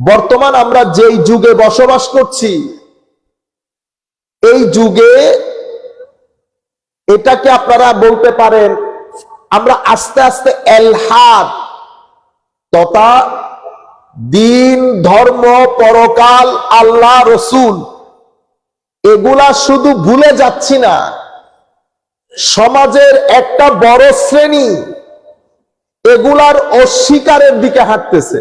বর্তমান আমরা যেই যুগে বসবাস করছি, এই যুগে এটাকে আপনারা বলতে পারেন আমরা আস্তে আস্তে এলহাদ তথা দিন, ধর্ম, পরকাল, আল্লাহ, রসুল এগুলা শুধু ভুলে যাচ্ছি না, সমাজের একটা বড় শ্রেণী এগুলার অস্বীকারের দিকে হাঁটতেছে।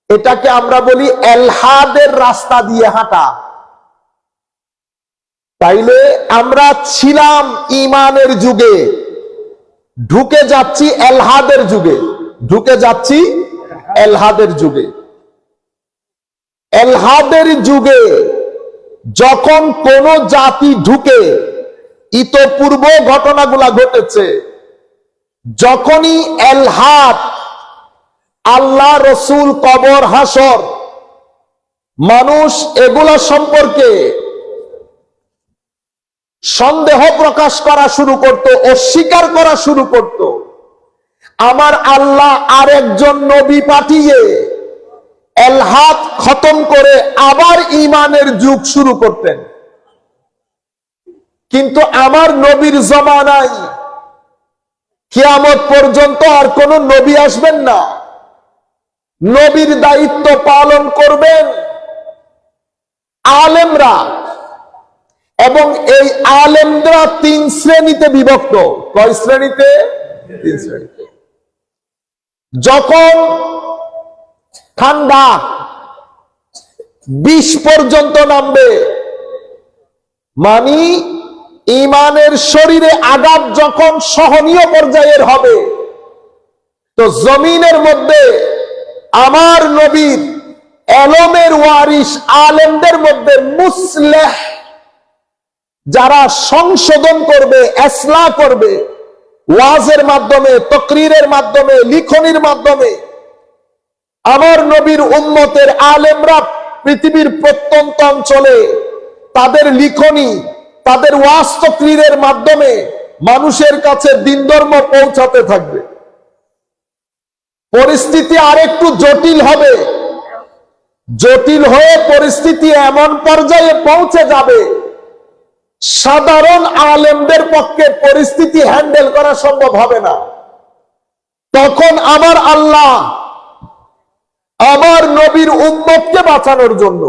এটাকে আমরা বলি এলহাদের রাস্তা দিয়ে হাঁটা। তাইলে আমরা ছিলাম ঈমানের যুগে, ঢুকে যাচ্ছি এলহাদের যুগে, ঢুকে যাচ্ছি এলহাদের যুগে। এলহাদের যুগে যখন কোন জাতি ঢুকে, ইতপূর্ব ঘটনাগুলা ঘটেছে, যখনই এলহাদ, আল্লাহ, রসুল, কবর, হাসর, মানুষ এগুলা সম্পর্কে সন্দেহ প্রকাশ করা শুরু করত, অস্বীকার করা শুরু করত, আমার আল্লাহ আরেকজন নবী পাঠিয়ে এলহাদ খতম করে আবার ঈমানের যুগ শুরু করতেন। কিন্তু আমার নবীর জমানায় কিয়ামত পর্যন্ত আর কোন নবী আসবেন না, নবীর দায়িত্ব পালন করবেন আলেমরা, এবং এই আলেমরা 3 শ্রেণীতে বিভক্ত। কয় শ্রেণীতে? 3 শ্রেণীতে। যখন ঠান্ডা 20 পর্যন্ত নামবে, মানে ঈমানের শরীরে আঘাত যখন সহনীয় পর্যায়ের হবে, তো জমিনের মধ্যে আমার নবীর এলমের ওয়ারিস আলেমদের মধ্যে মুসলেহ, যারা সংশোধন করবে, ইসলাহ করবে, ওয়াজের মাধ্যমে, তাকরীরের মাধ্যমে, লিখনির মাধ্যমে, আমার নবীর উম্মতের আলেমরা পৃথিবীর প্রত্যন্ত অঞ্চলে তাদের লিখনি, তাদের ওয়াজ তাকরীরের মাধ্যমে মানুষের কাছে দ্বীন ধর্ম পৌঁছাতে থাকবে। পরিস্থিতি আরেকটু জটিল হবে, জটিল হয়ে পরিস্থিতি এমন পর্যায়ে পৌঁছে যাবে সাধারণ আলেমদের পক্ষে পরিস্থিতি হ্যান্ডেল করা সম্ভব হবে না। তখন আমার আল্লাহ আমার নবীর উম্মতকে বাঁচানোর জন্য,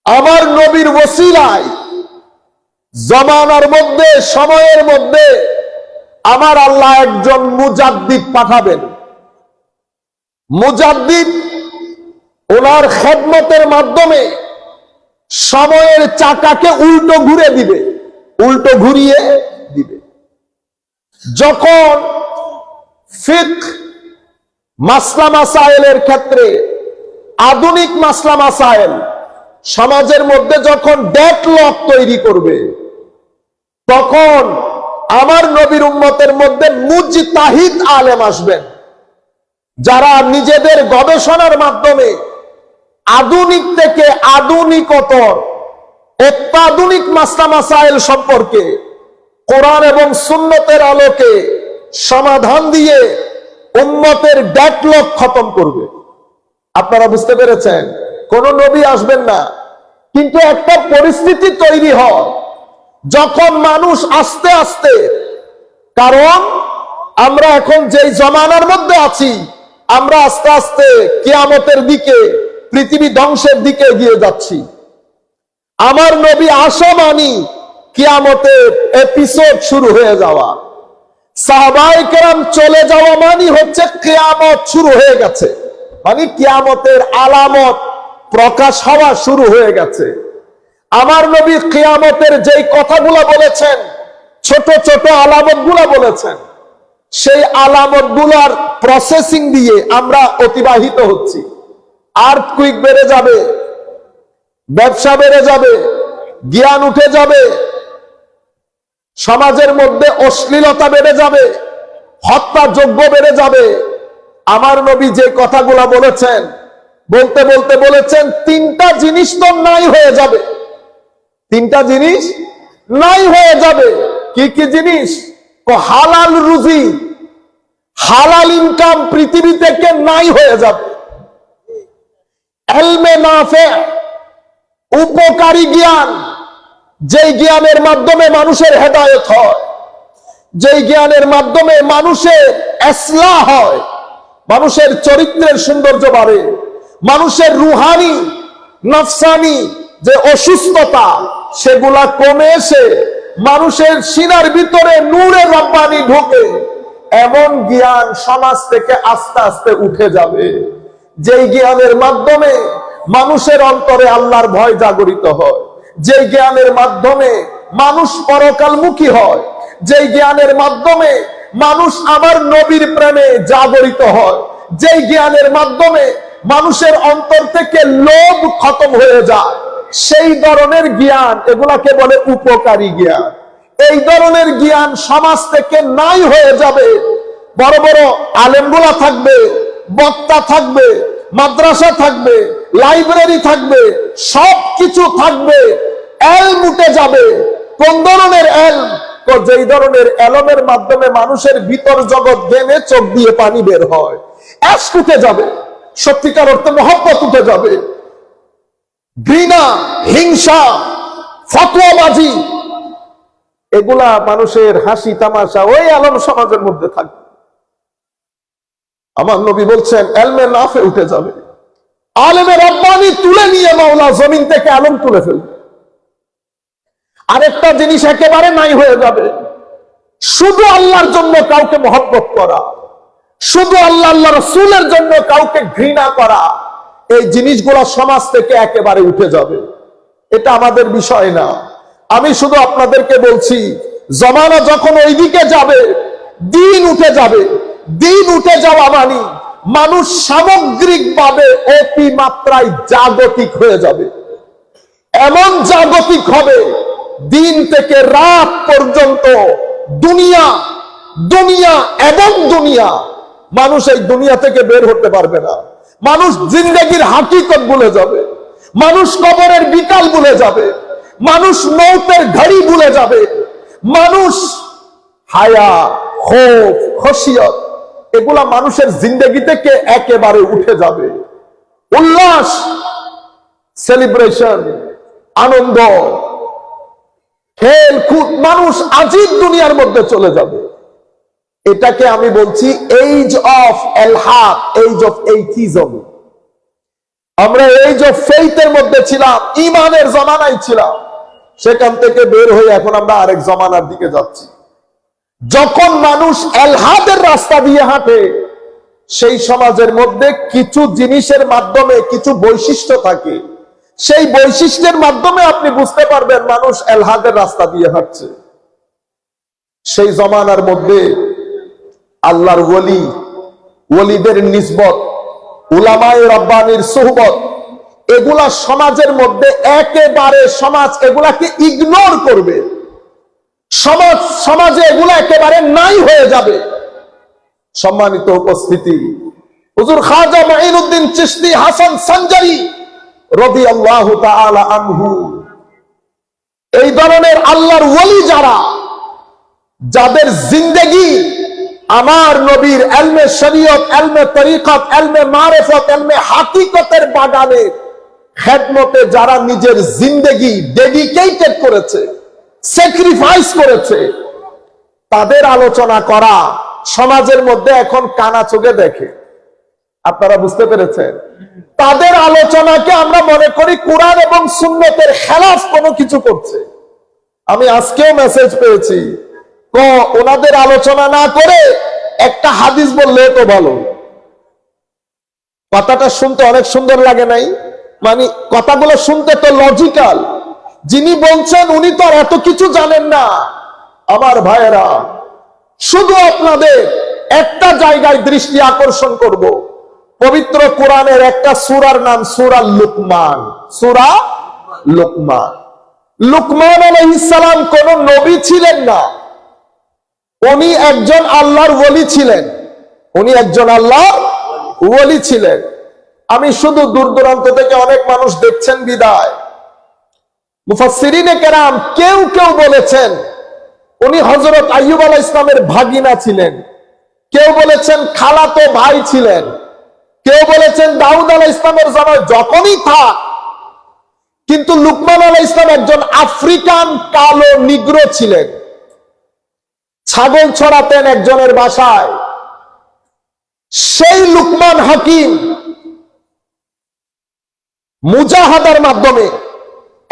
আমার নবীর ওসিলায় জমানার মধ্যে, সময়ের মধ্যে আমার আল্লাহ একজন মুজাদ্দিদ পাঠাবেন। মুজাদ্দিদ ওনার খেদমতের মাধ্যমে সময়ের চাকাকে উল্টো ঘুরে দিবে, উল্টো ঘুরিয়ে দিবে। যখন ফিকহ মাসলা মাসাইলের ক্ষেত্রে, আধুনিক মাসলা মাসাইল সমাজের মধ্যে যখন ডেডলক তৈরি করবে, তখন আমার নবীর উম্মতের মধ্যে মুজতাহিদ আলেম আসবেন, যারা নিজেদের গবেষণার মাধ্যমে আধুনিক থেকে আধুনিকতর অত্যাধুনিক মাসলা মাসাইল সম্পর্কে কোরআন এবং সুন্নতের আলোকে সমাধান দিয়ে উম্মতের ডেডলক খতম করবে। আপনারা বুঝতে পেরেছেন? কোন নবী আসবেন না, কিন্তু একটা পরিস্থিতি তৈরি হয় যখন মানুষ আস্তে আস্তে, কারণ আমরা এখন যেই জমানার মধ্যে আছি, আমরা আস্তে আস্তে কিয়ামতের দিকে, পৃথিবী ধ্বংসের দিকে এগিয়ে যাচ্ছি। আমার নবী আসা মানি কিয়ামতের এপিসোড শুরু হয়ে যাওয়া, সাহাবায়ে কেরাম চলে যাওয়া মানি হচ্ছে কিয়ামত শুরু হয়ে গেছে, মানে কিয়ামতের আলামত প্রকাশ হওয়া শুরু হয়ে গেছে। আমার নবী কিয়ামতের যেই কথাগুলো বলেছেন, ছোট ছোট আলামতগুলো বলেছেন, সেই আলামতগুলোর প্রসেসিং দিয়ে আমরা অতিবাহিত হচ্ছি। আর্থকুইক বেড়ে যাবে, ব্যবসা বেড়ে যাবে, জ্ঞান উঠে যাবে, সমাজের মধ্যে অশ্লীলতা বেড়ে যাবে, হত্যাযজ্ঞ বেড়ে যাবে। আমার নবী যে কথাগুলো বলেছেন, বলতে বলতে বলেছেন 3টা জিনিস তো নাই হয়ে যাবে, 3টা জিনিস নাই হয়ে যাবে। কি কি জিনিস? হালাল রুজি, হালাল ইনকাম পৃথিবী থেকে নাই হয়ে যাবে। ইলমে নাফে, উপকারী জ্ঞান, যেই জ্ঞানের মাধ্যমে মানুষের হেদায়েত হয়, যেই জ্ঞানের মাধ্যমে মানুষের ইসলাহ হয়, মানুষের চরিত্রের সৌন্দর্য বাড়ে, মানুষের রুহানি নফসানি যে অসুস্থতা সেগুলা কমে এসে মানুষের সিনার ভিতরে নূরে রব্বানি ঢোকে, এমন জ্ঞান সমাজ থেকে আস্তে আস্তে উঠে যাবে, যেই জ্ঞানের মাধ্যমে মানুষের অন্তরে আল্লাহর ভয় জাগরিত হয়, যেই জ্ঞানের মাধ্যমে মানুষ পরকালমুখী হয়, যেই জ্ঞানের মাধ্যমে মানুষ আমার নবীর প্রেমে জাগরিত হয়, যেই জ্ঞানের মাধ্যমে মানুষের অন্তর থেকে লোভ খতম হয়ে যায়, সেই ধরনের জ্ঞান, এগুলাকে বলে উপকারী জ্ঞান। এই ধরনের জ্ঞান সমাজ থেকে নাই হয়ে যাবে। বড় বড় আলেমগুলা থাকবে, বক্তা থাকবে, মাদ্রাসা থাকবে, লাইব্রেরি থাকবে, সবকিছু থাকবে, এলম উঠে যাবে। কোন ধরনের এলম? যেই ধরনের এলমের মাধ্যমে মানুষের ভিতর জগৎ জেনে চোখ দিয়ে পানি বের হয়, এশক উঠে যাবে, সত্যিকার অর্থে মহব্বত উঠে যাবে। ঘৃণা, হিংসা, ফতোয়াবাজি, এগুলা মানুষের হাসি তামাশা ওই আলম সমাজের মধ্যে থাকবে। আমার নবী বলছেন এলমে নাফে উঠে যাবে, আলেমে রব্বানি তুলে নিয়ে মাওলা জমিন থেকে আলম তুলে ফেলবে। আরেকটা জিনিস একেবারে নাই হয়ে যাবে, শুধু আল্লাহর জন্য কাউকে মহব্বত করা, শুধু আল্লাহ আল্লাহ রাসূলের জন্য কাউকে ঘৃণা করা, এই জিনিসগুলো সমাজ থেকে একেবারে উঠে যাবে। এটা আমাদের বিষয় না। আমি শুধু আপনাদেরকে বলছি, জমানা যখন ওইদিকে যাবে, দিন উঠে যাবে। দিন উঠে যাওয়া মানে মানুষ সামগ্রিকভাবে অতি মাত্রায় জাগতিক হয়ে যাবে। এমন জাগতিক হবে, দিন থেকে রাত পর্যন্ত দুনিয়া, দুনিয়া এবং দুনিয়া, মানুষ এই দুনিয়া থেকে বের হতে পারবে না। মানুষ জিন্দেগির হাকিকত ভুলে যাবে, মানুষ কবরের বিকাল ভুলে যাবে, মানুষ মৌতের ঘড়ি ভুলে যাবে, মানুষ হায়া, খৌফ, খশিয়ত, এগুলা মানুষের জিন্দেগি থেকে একেবারে উঠে যাবে। উল্লাস, সেলিব্রেশন, আনন্দ, খেলকুদ, মানুষ আজীব দুনিয়ার মধ্যে চলে যাবে। এটাকে আমি বলছি এজ অফ এলহাদ, এজ অফ এইথিজম। আমরা এজ অফ ফেইথের মধ্যে ছিলাম, ঈমানের জমানায় ছিলাম, সেখান থেকে বের হয়ে এখন আমরা আরেক জমানার দিকে যাচ্ছি। যখন মানুষ এলহাদের রাস্তা দিয়ে হাঁটে, সেই সমাজের মধ্যে কিছু জিনিসের মাধ্যমে কিছু বৈশিষ্ট্য থাকে, সেই বৈশিষ্ট্যের মাধ্যমে আপনি বুঝতে পারবেন মানুষ এলহাদের রাস্তা দিয়ে হাঁটছে। সেই জমানার মধ্যে আল্লাহর ওলি, ওলিদের নিসবত, উলামায়ে রব্বানির সুহবত, এগুলা সমাজের মধ্যে একেবারে সমাজ এগুলাকে ইগনোর করবে, সমাজে এগুলা একেবারে নাই হয়ে যাবে। সম্মানিত উপস্থিতি, হুজুর খাজা মুঈনুদ্দিন চিশতি হাসান সানজারি রাদিয়াল্লাহু তাআলা আনহু, এই ধরনের আল্লাহর ওলি যারা, যাদের জিন্দেগি আমার নবীর ইলমে শরীয়ত, ইলমে তরিকত, ইলমে মারিফত, ইলমে হাকিকতের বাগানে খেদমতে যারা নিজের জিন্দেগি ডেডিকেটেড করেছে, স্যাক্রিফাইস করেছে, তাদের আলোচনা করা সমাজের মধ্যে এখন কানা চোখে দেখে। আপনারা বুঝতে পেরেছেন? তাদের আলোচনাকে আমরা মনে করি কোরআন এবং সুন্নতের খেলাফ কোনো কিছু করছে। আমি আজকেও মেসেজ পেয়েছি, ওনাদের আলোচনা না করে একটা হাদিস বললে তো ভালো। কথাটা শুনতে অনেক সুন্দর লাগে নাই? মানে কথাগুলো শুনতে তো লজিক্যাল। যিনি বলছেন উনি তো আর এত কিছু জানেন না। আমার ভাইয়েরা, শুধু আপনাদের একটা জায়গায় দৃষ্টি আকর্ষণ করব। পবিত্র কোরআনের একটা সূরার নাম সূরা লুকমান। সূরা লুকমান। লুকমান আলাইহিস সালাম কোন নবী ছিলেন না, উনি একজন আল্লাহর ওলি ছিলেন। উনি একজন আল্লাহর ওলি ছিলেন। আমি শুধু দূর দূরান্ত থেকে অনেক মানুষ দেখছেন বিদায়, মুফাসসিরিনে কেরাম কেউ কেউ বলেছেন উনি হযরত আইয়ুব আলাইহিস সালামের ভাগিনা ছিলেন, কেউ বলেছেন খালাতো ভাই ছিলেন, কেউ বলেছেন দাউদ আলাইহিস সালামের জামানায় যখনই থাক, কিন্তু লুকমান আলাইহিস সালাম একজন আফ্রিকান কালো নিগ্রো ছিলেন, ছাগল ছড়াতেন একজনের বাসায়। সেই লুকমান হাকিম মুজাহাদার মাধ্যমে,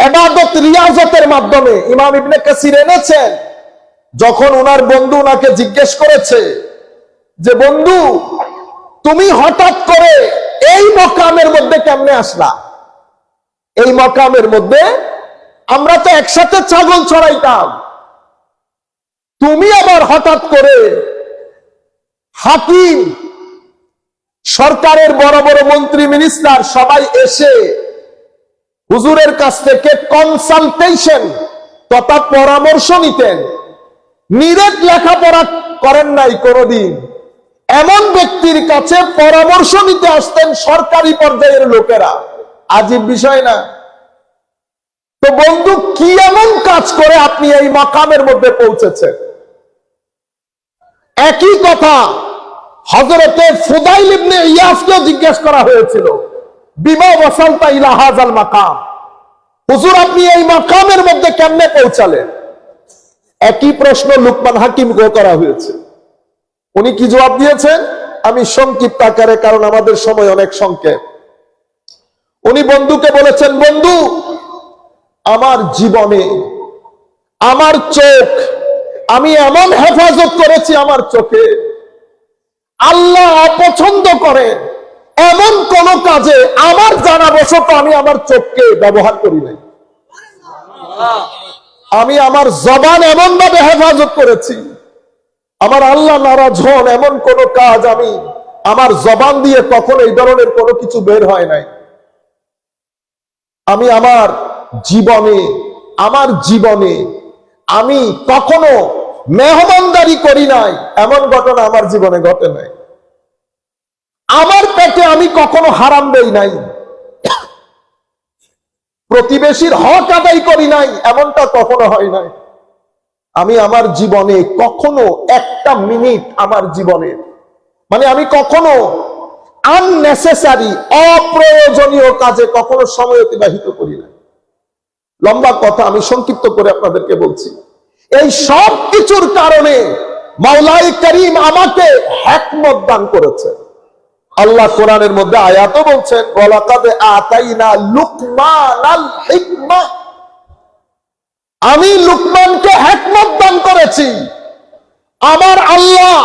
ইবাদত রিয়াজতের মাধ্যমে, ইমাম ইবনে কাসির এনেছেন, যখন ওনার বন্ধু ওনাকে জিজ্ঞেস করেছে যে বন্ধু তুমি হঠাৎ করে এই মকামের মধ্যে কেমনে আসলা? এই মকামের মধ্যে আমরা তো একসাথে ছাগল ছড়াইতাম, তুমি আবার হঠাৎ করে হাকিম, সরকারের বড় বড় মন্ত্রী মিনিস্টার সবাই এসে হুজুরের কাছ থেকে কনসালটেশন তথা পরামর্শ নিতেন। নিরেট লেখাপড়া করেন নাই কোনদিন, এমন ব্যক্তির কাছে পরামর্শ নিতে আসতেন সরকারি পর্যায়ের লোকেরা। আজীব বিষয় না? তো বন্ধু, কি এমন কাজ করে আপনি এই মাকামের মধ্যে পৌঁছেছেন? একই কথা হযরতে ফুদাইল ইবনে ইয়াসকে জিজ্ঞেস করা হয়েছিল, বিমা ওয়াসালতা ইলা হাযাল মাকাম, হুজুর আপনি এই মাকামের মধ্যে কেমনে পৌঁছালেন? একই প্রশ্ন লুকমান হাকিমকে করা হয়েছে। উনি কি জবাব দিয়েছেন? আমি সংক্ষিপ্ত আকারে, কারণ আমাদের সময় অনেক সংক্ষেপ। উনি বন্ধুকে বলেছেন, বন্ধু আমার জীবনে আমার চোখ, আমি এমন হেফাজত করেছি আমার চোখে, আল্লাহ অপছন্দ করে এমন কোন কাজে আমার জানাবশত আমি আমার চোখকে ব্যবহার করি নাই। আমি আমার জবান এমন ভাবে হেফাজত করেছি, আমার আল্লাহ নারাজ হন এমন কোন কাজ আমি আমার জবান দিয়ে কখনো এই ধরনের কোনো কিছু বের হয় নাই। আমি আমার জীবনে আমি কখনো মেহমানদারি করি নাই, এমন ঘটনা আমার জীবনে ঘটে নাই। আমার পেটে আমি কখনো হারাম দেই নাই, প্রতিবেশীর হক আদায় করি নাই, এমনটা কখনো হয় নাই। আমি আমার জীবনে কখনো একটা মিনিট, আমার জীবনে মানে আমি কখনো আননেসেসারি, অপ্রয়োজনীয় কাজে কখনো সময় অতিবাহিত করি না। লম্বা কথা, আমি সংক্ষিপ্ত করে আপনাদেরকে বলছি। এই সব কিছুর কারণে মাওলাই করিম আমাকে হিকমত দান করেছেন। আল্লাহ কোরআনের মধ্যে আয়াতও বলছেন, ওয়ালাকাদ আতাইনা লুকমানাল হিকমা, আমি লুকমানকে হিকমত দান করেছি। আমার আল্লাহ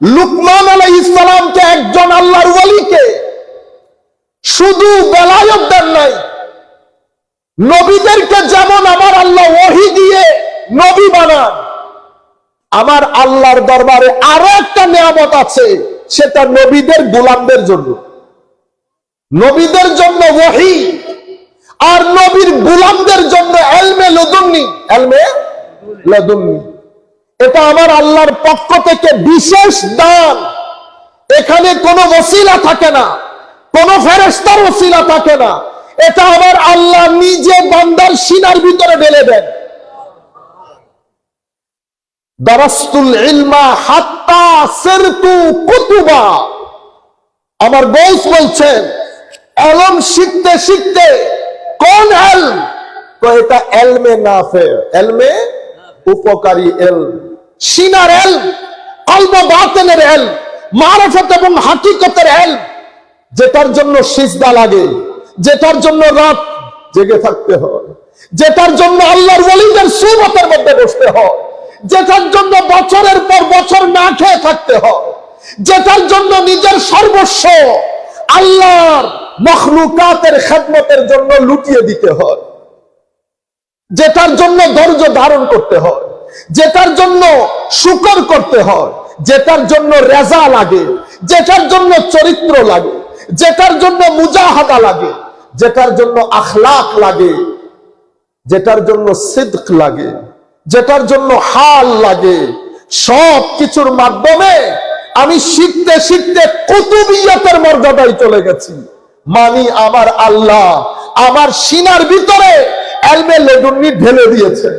লুকমান আলাইহিস সালামকে, একজন আল্লাহর ওয়ালিকে শুধু বেলায়েত দেন নাই, নবীদেরকে যেমন আমার আল্লাহ ওহী দিয়ে নবী বানান, আমার আল্লাহর দরবারে আরো একটা নিয়ামত আছে, সেটা নবীদের গোলামদের জন্য। নবীদের জন্য ওহী, আর নবীর গোলামদের জন্য ইলমে লাদুন্নি। ইলমে লাদুন্নি এটা আমার আল্লাহর পক্ষ থেকে বিশেষ দান। এখানে কোনো ওসিলা থাকে না, কোনো ফেরেশতার ওসিলা থাকে না, এটা আমার আল্লাহ নিজে বান্দার সিনার ভিতরে ঢেলে দেন। দারাস্তুল ইলমা হাত্তা সিরতু কুতুবা, আমার বউস বলছেন ইলম শিখতে শিখতে, কোন ইলম? তো এটা ইলমে নাফে, ইলমে উপকারী ইলম, সিনার ইলম, কলব বাতিনের ইলম, মারিফত এবং হাকিকতের ইলম, যেটার জন্য সিজদা লাগে, যেটার জন্য রাত জেগে থাকতে হয়, যেটার জন্য আল্লাহর ওয়ালিদের সুবতের মধ্যে বসতে হয়, যেটার জন্য বছরের পর বছর না খেয়ে থাকতে হয়, যেটার জন্য নিজের সর্বস্ব আল্লাহর মখলুকাতের খেদমতের জন্য লুটিয়ে দিতে হয়, যেটার জন্য ধৈর্য ধারণ করতে হয়, যেটার জন্য শুকর করতে হয়, যেটার জন্য রেজা লাগে, যেটার জন্য চরিত্র লাগে, যেটার জন্য মুজাহাদা লাগে, যেটার জন্য আখলাক লাগে, যেটার জন্য সিদক লাগে, যেটার জন্য হাল লাগে, সব কিছুর মাধ্যমে আমি শিখতে শিখতে কুতুবিয়তের মর্যাদায় চলে গেছি। মানি আমার আল্লাহ আমার সিনার ভিতরে ইলমে লাদুন্নি ঢেলে দিয়েছে।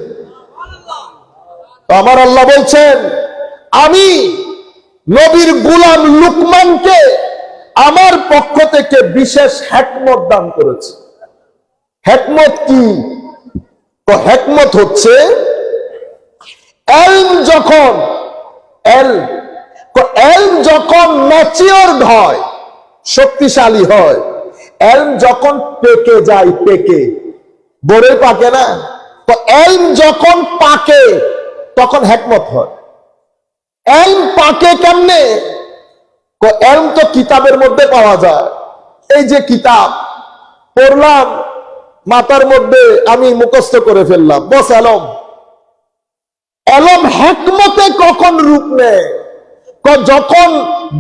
আমার আল্লাহ বলছেন, আমি নবীর গোলাম লুকমানকে আমার পক্ষ থেকে বিশেষ হিকমত দান করেছে। হিকমত কি? তো হিকমত হচ্ছে ইলম যখন ম্যাচিওরড হয়, শক্তিশালী হয়, ইলম যখন পেকে যায়, বড়ে পাকে না, তো ইলম যখন পাকে তখন হিকমত হয়। ইলম পাকে কেমনে? ইলম তো কিতাবের মধ্যে পাওয়া যায়। এই যে কিতাব পড়লাম, মাথার মধ্যে আমি মুখস্থ করে ফেললাম, বস এলম। হিকমতে কখন রূপ নেয়? যখন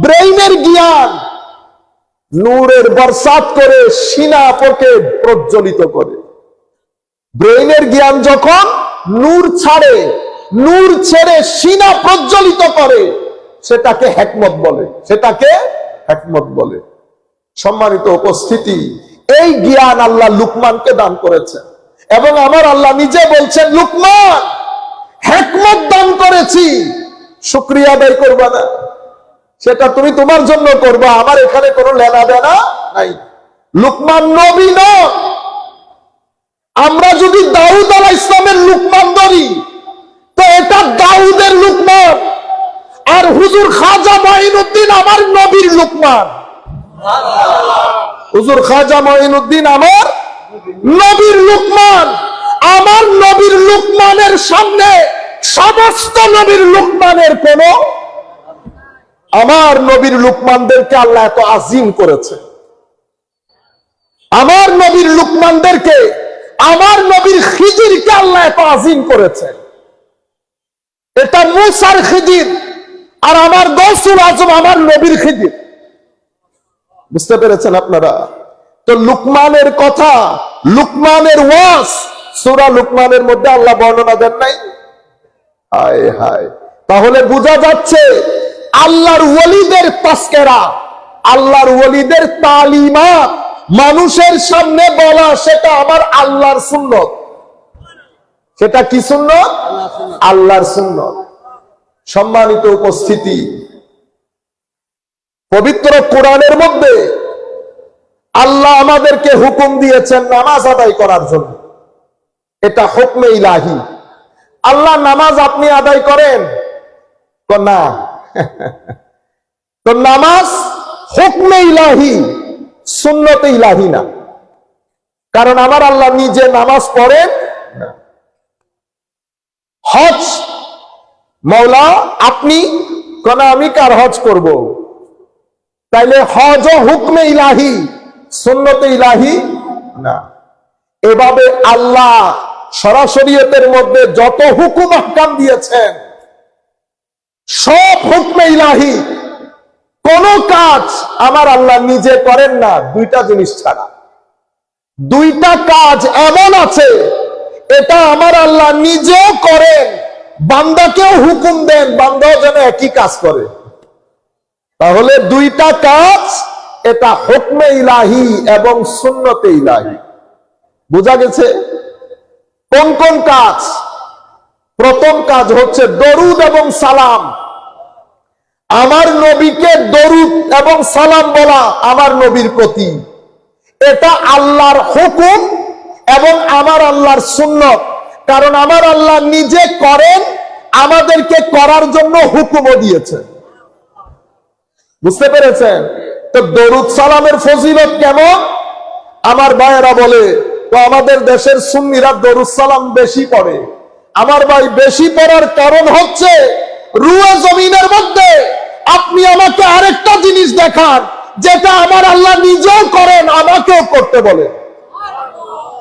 ব্রেইনের জ্ঞান নূরের বরসাত করে সিনা পকে প্রজ্বলিত করে। ব্রেইনের জ্ঞান যখন নূর ছেড়ে সিনা প্রজ্বলিত করে, সেটাকে হিকমত বলে। সম্মানিত উপস্থিতি, এই জ্ঞান আল্লাহ লুকমানকে দান করেছেন এবং আমার আল্লাহ নিজে বলছেন, লুকমান, হিকমত দান করেছি, শুকরিয়া আদায় করবা না, সেটা তুমি তোমার জন্য করবা, আমার এখানে কোনো লেনা দেনা নাই। লুকমান নবী নন। আমরা যদি দাউদ আলাইহিস সালামের লুকমান ধরি, তো এটা দাউদের লুকমান, আর হুজুর খাজা মঈনুদ্দিন আমার নবীর লুকমান। হুজুর খাজা মঈনুদ্দিন আমার নবীর লুকমান। আমার নবীর লুকমানের সামনে সমস্ত নবীর লুকমানের কোন, আমার নবীর লুকমানদেরকে আল্লাহ এত আজিম করেছে। আমার নবীর লুকমানদেরকে, আমার নবীর খিজিরকে আল্লাহ এত আজিম করেছে। এটা মুসার খিজির, আর আমার গৌসুল আজম আমার নবীর খিজির। বুঝতে পেরেছেন আপনারা? তো লুকমানের কথা, লুকমানের ওয়াজ সূরা লুকমানের মধ্যে আল্লাহ বর্ণনা দেন নাই? হায় হায়। তাহলে বোঝা যাচ্ছে আল্লাহর ওয়ালিদের তাসকিরা, আল্লাহর ওয়ালিদের তালিমাত মানুষের সামনে বলা, সেটা আমার আল্লাহর সুন্নত। সেটা কি সুন্নত? আল্লাহর সুন্নত। সম্মানিত উপস্থিতি, পবিত্র কোরআনের মধ্যে আল্লাহ আমাদেরকে হুকুম দিয়েছেন নামাজ আদায় করার জন্য। এটা হুকমে ইলাহি। আল্লাহ নামাজ আপনি আদায় করেন না, তো নামাজ হুকমে ইলাহি, সুন্নতে ইলাহি না। কারণ আমার আল্লাহ নিজে নামাজ পড়েন না। হজ মওলা আপনি কোন, আমি কার হজ করব? তাইলে হজ ও হুকমে ইলাহি, সুন্নতে ইলাহি না। এভাবে আল্লাহ শরীয়তের মধ্যে যত হুকুম আহকাম দিয়েছেন, সব হুকমে ইলাহি। কোন কাজ আমার আল্লাহ নিজে করেন না দুইটা জিনিস ছাড়া। দুইটা কাজ এমন আছে, এটা আমার আল্লাহ নিজেও করেন, বান্দাকেও হুকুম দেন, বান্দাও যেন একই কাজ করে। তাহলে দুইটা কাজ, এটা হুকমে ইলাহি এবং সুন্নতে ইলাহি। বুঝা গেছে? কোন কোন কাজ? প্রথম কাজ হচ্ছে দরুদ এবং সালাম। আমার নবীকে দরুদ এবং সালাম বলা আমার নবীর প্রতি, এটা আল্লাহর হুকুম এবং আমার আল্লাহর সুন্নত। কারণ আমার আল্লাহ নিজে করেন, আমাদেরকে করার জন্য হুকুমও দিয়েছে। বুঝতে পেরেছেন? তো দরুদ সালামের ফজিলত কেমন? আমার ভাইয়েরা বলে, তো আমাদের দেশের সুন্নিরা দরুদ সালাম বেশি পড়ে। আমার ভাই, বেশি পড়ার কারণ হচ্ছে রুয়ে জমিনের মধ্যে আপনি আমাকে আরেকটা জিনিস দেখান, যেটা আমার আল্লাহ নিজেও করেন, আমাকেও করতে বলে।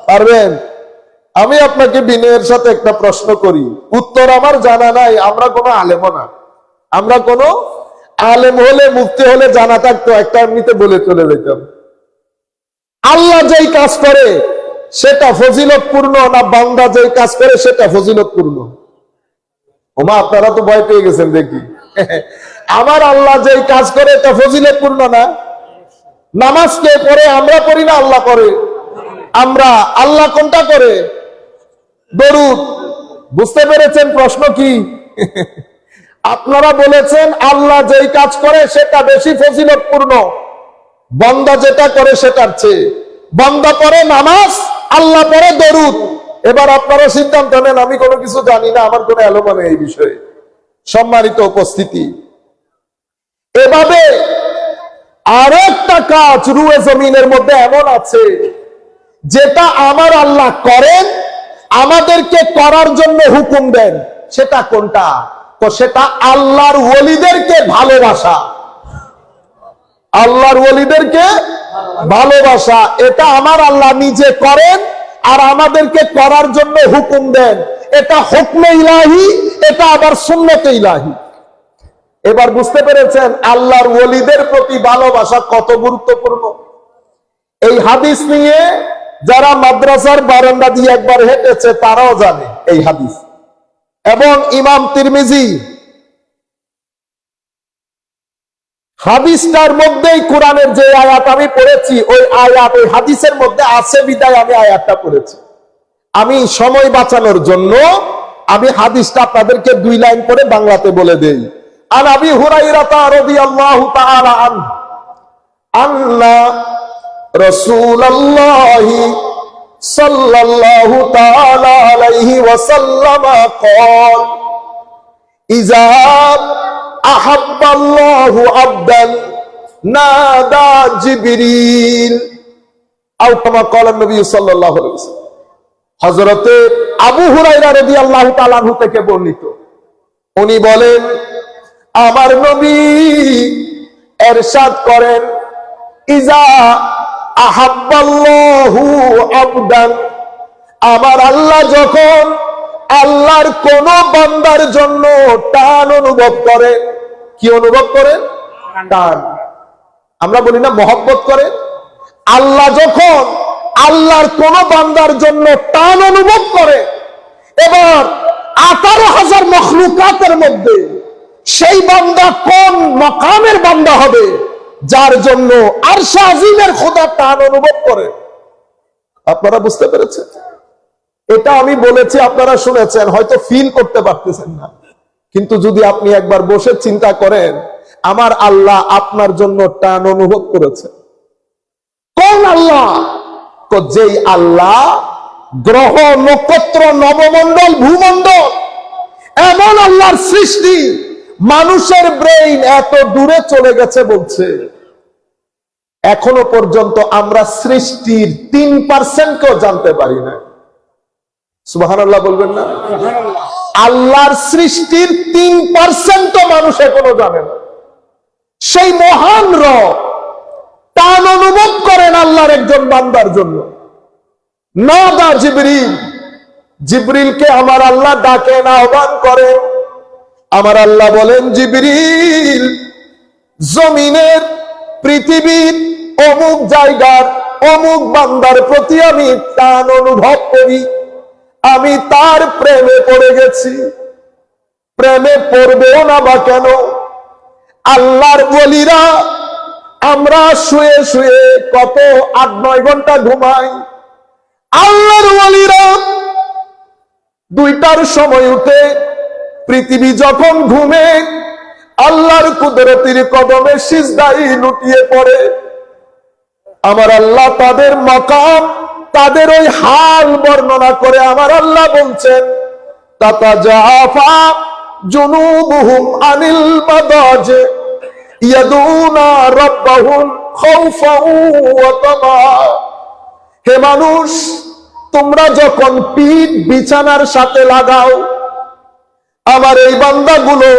পারবেন? আমি আপনাকে বিনয়ের সাথে একটা প্রশ্ন করি, উত্তর আমার জানা নাই। আমরা কোনো আলেমও না। আমরা কোনো আলেম হলে, মুফতি হলে জানা থাকতো, একটা এমনিতে বলে চলে যেতাম। আল্লাহ যেই কাজ করে সেটা ফজিলতপূর্ণ না বান্দা যেই কাজ করে সেটা ফজিলতপূর্ণ? ওমা, আপনারা তো ভয় পেয়ে গেছেন দেখি। আমার আল্লাহ যেই কাজ করে এটা ফজিলতপূর্ণ না? নামাজ কে পড়ে? আমরা পড়ি না আল্লাহ করে? আমরা, আল্লাহ কোনটা করে? দরুদ। বুঝতে পেরেছেন প্রশ্ন কি? আপনারা বলেছেন আল্লাহ যেই কাজ করে সেটা বেশি ফজিলতপূর্ণ, বান্দা যেটা করে সেটার চেয়ে। বান্দা পড়ে নামাজ, আল্লাহ পড়ে দরুদ। এবার আপনারা সিদ্ধান্ত নেন, আমি কোনো কিছু জানি না, আমার কোনো এলোমা নেই এই বিষয়ে। সম্মানিত উপস্থিতি, এভাবে আরো একটা কাজ রুয়ে জমিনের মধ্যে এমন আছে যেটা আমার আল্লাহ করেন, আমাদেরকে করার জন্য হুকুম দেন। সেটা কোনটা? তো সেটা আল্লাহর ওলিদেরকে ভালোবাসা। আল্লাহর ওলিদেরকে ভালোবাসা, এটা আমার আল্লাহ নিজে করেন আর আমাদেরকে করার জন্য হুকুম দেন। এটা হুকমে ইলাহি, এটা আবার সুন্নতে ইলাহি। এবার বুঝতে পেরেছেন আল্লাহর ওলিদের প্রতি ভালোবাসা কত গুরুত্বপূর্ণ। এই হাদিস নিয়ে যারা মাদ্রাসার বারান্দা দিয়ে একবার হেঁটেছে তারাও জানে এই হাদিস। এবং ইমাম তিরমিজি হাদিসটার মধ্যেই কোরআনের যে আয়াত আমি পড়েছি, ওই আয়াত ওই হাদিসের মধ্যে আছে বিদায় আমি আয়াতটা পড়েছি। আমি সময় বাঁচানোর জন্য আমি হাদিসটা আপনাদেরকে 2 লাইন করে বাংলাতে বলে দেই। আন আবি হুরায়রা রাদিয়াল্লাহু তাআলা আনহু আন্না রাসূলুল্লাহি সাল্লাল্লাহু তাআলা আলাইহি ওয়াসাল্লাম قال ইযা আহাব্বাল্লাহু আবদান নাদা জিবরিল আও কামা ক্বালা নবী সাল্লাল্লাহু আলাইহি ওয়াসাল্লাম। হযরত আবু হুরায়রা রাদিয়াল্লাহু তাআলা আনহু থেকে বর্ণিত, উনি বলেন আমার নবী ইরশাদ করেন, ইজা আহাব্বাল্লাহু আবদান, আমার আল্লাহ যখন আল্লাহর কোন বান্দার জন্য টান অনুভব করেন। কি অনুভব করেন? টান। আমরা বলি না মহব্বত করেন। আল্লাহ যখন আল্লাহর কোন বান্দার জন্য টান অনুভব করে, এবার 18,000 মখলুকাতের মধ্যে সেই বান্দা কোন মাকামের বান্দা হবে যার জন্য আরশে আজিমের খোদা টান অনুভব করে। আপনারা বুঝতে পেরেছেন? এটা আমি বলেছি, আপনারা শুনেছেন, হয়তো ফিল করতে পারতেছেন না, কিন্তু যদি আপনি একবার বসে চিন্তা করেন, আমার আল্লাহ আপনার জন্য টান অনুভব করেছে। কোন আল্লাহ? যেই আল্লাহ গ্রহ নক্ষত্র নবমণ্ডল ভূমণ্ডল এমন আল্লাহর সৃষ্টি, মানুষের ব্রেইন এত দূরে চলে গেছে বলছে এখনো পর্যন্ত আমরা সৃষ্টির 3% কেও জানতে পারি না। সুবহানাল্লাহ বলবেন না? আল্লাহর সৃষ্টির 3% মানুষ এখনো জানে না। সেই মহান রব টান অনুভব করেন আল্লাহর একজন বান্দার জন্য। নাদা জিবরিল, জিবরিলকে আমার আল্লাহ ডাকেন, আহ্বান করেন। আমার আল্লাহ বলেন, জিবরিল, জমিনের পৃথিবীর অমুক জায়গার অমুক বান্দার প্রতি আমি টান অনুভব করি, আমি তার প্রেমে পড়ে গেছি। প্রেমে পড়বেও না বা কেন? আল্লাহর ওলিরা আমরা শুয়ে শুয়ে কত 8-9 ঘন্টা ঘুমাই, আল্লাহর ওলিরা 2টার সময় উঠে পৃথিবী যখন ঘুমে আল্লাহর কুদরতির কদমে সিজদায় লুটিয়ে পড়ে। আমার আল্লাহ তাদের মাকাম, তাদের ওই হাল বর্ণনা করে আমার আল্লাহ বলছেন, তাতাজাফা জুনুবুহুম আনিল মাদাজি ইয়াদুনা রাব্বাহুম খাউফাও ওয়া তামা। হে মানুষ, তোমরা যখন পিঠ বিছানার সাথে লাগাও, আমার এই বান্দাগুলো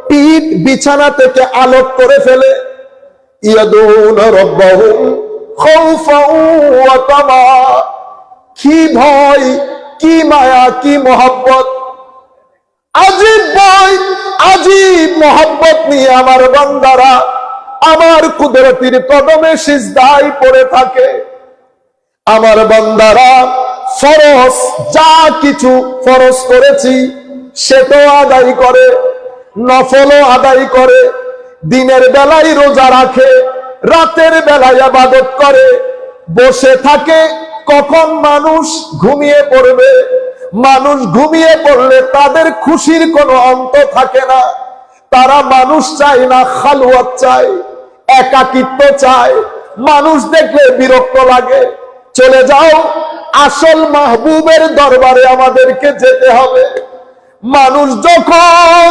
পিঠ বিছানা থেকে আলোক করে ফেলে। ইয়াদুনা রাব্বাহুম খাউফাও ওয়া তামা, কি ভয়, কি মায়া, কি মোহাব্বত, আজীব ভয়, আজীব মোহাব্বত নিয়ে আমার বান্দারা আমার কুদরতির কদমে সিজদায় পড়ে থাকে। আমার বান্দারা ফরজ যা কিছু ফরজ করেছি সেটাও আদায় করে, নফলও আদায় করে, দিনের বেলায় রোজা রাখে, রাতের বেলায় ইবাদত করে, বসে থাকে। কখন মানুষ ঘুমিয়ে পড়বে, মানুষ ঘুমিয়ে পড়লে তাদের খুশির কোনো অন্ত থাকে না। তারা মানুষ চায় না, খালওয়াত চায়, একাকিত্ব চায়। মানুষ দেখলে বিরক্ত লাগে। চলে যাও, আসল মাহবুবের দরবারে আমাদেরকে যেতে হবে। মানুষ যখন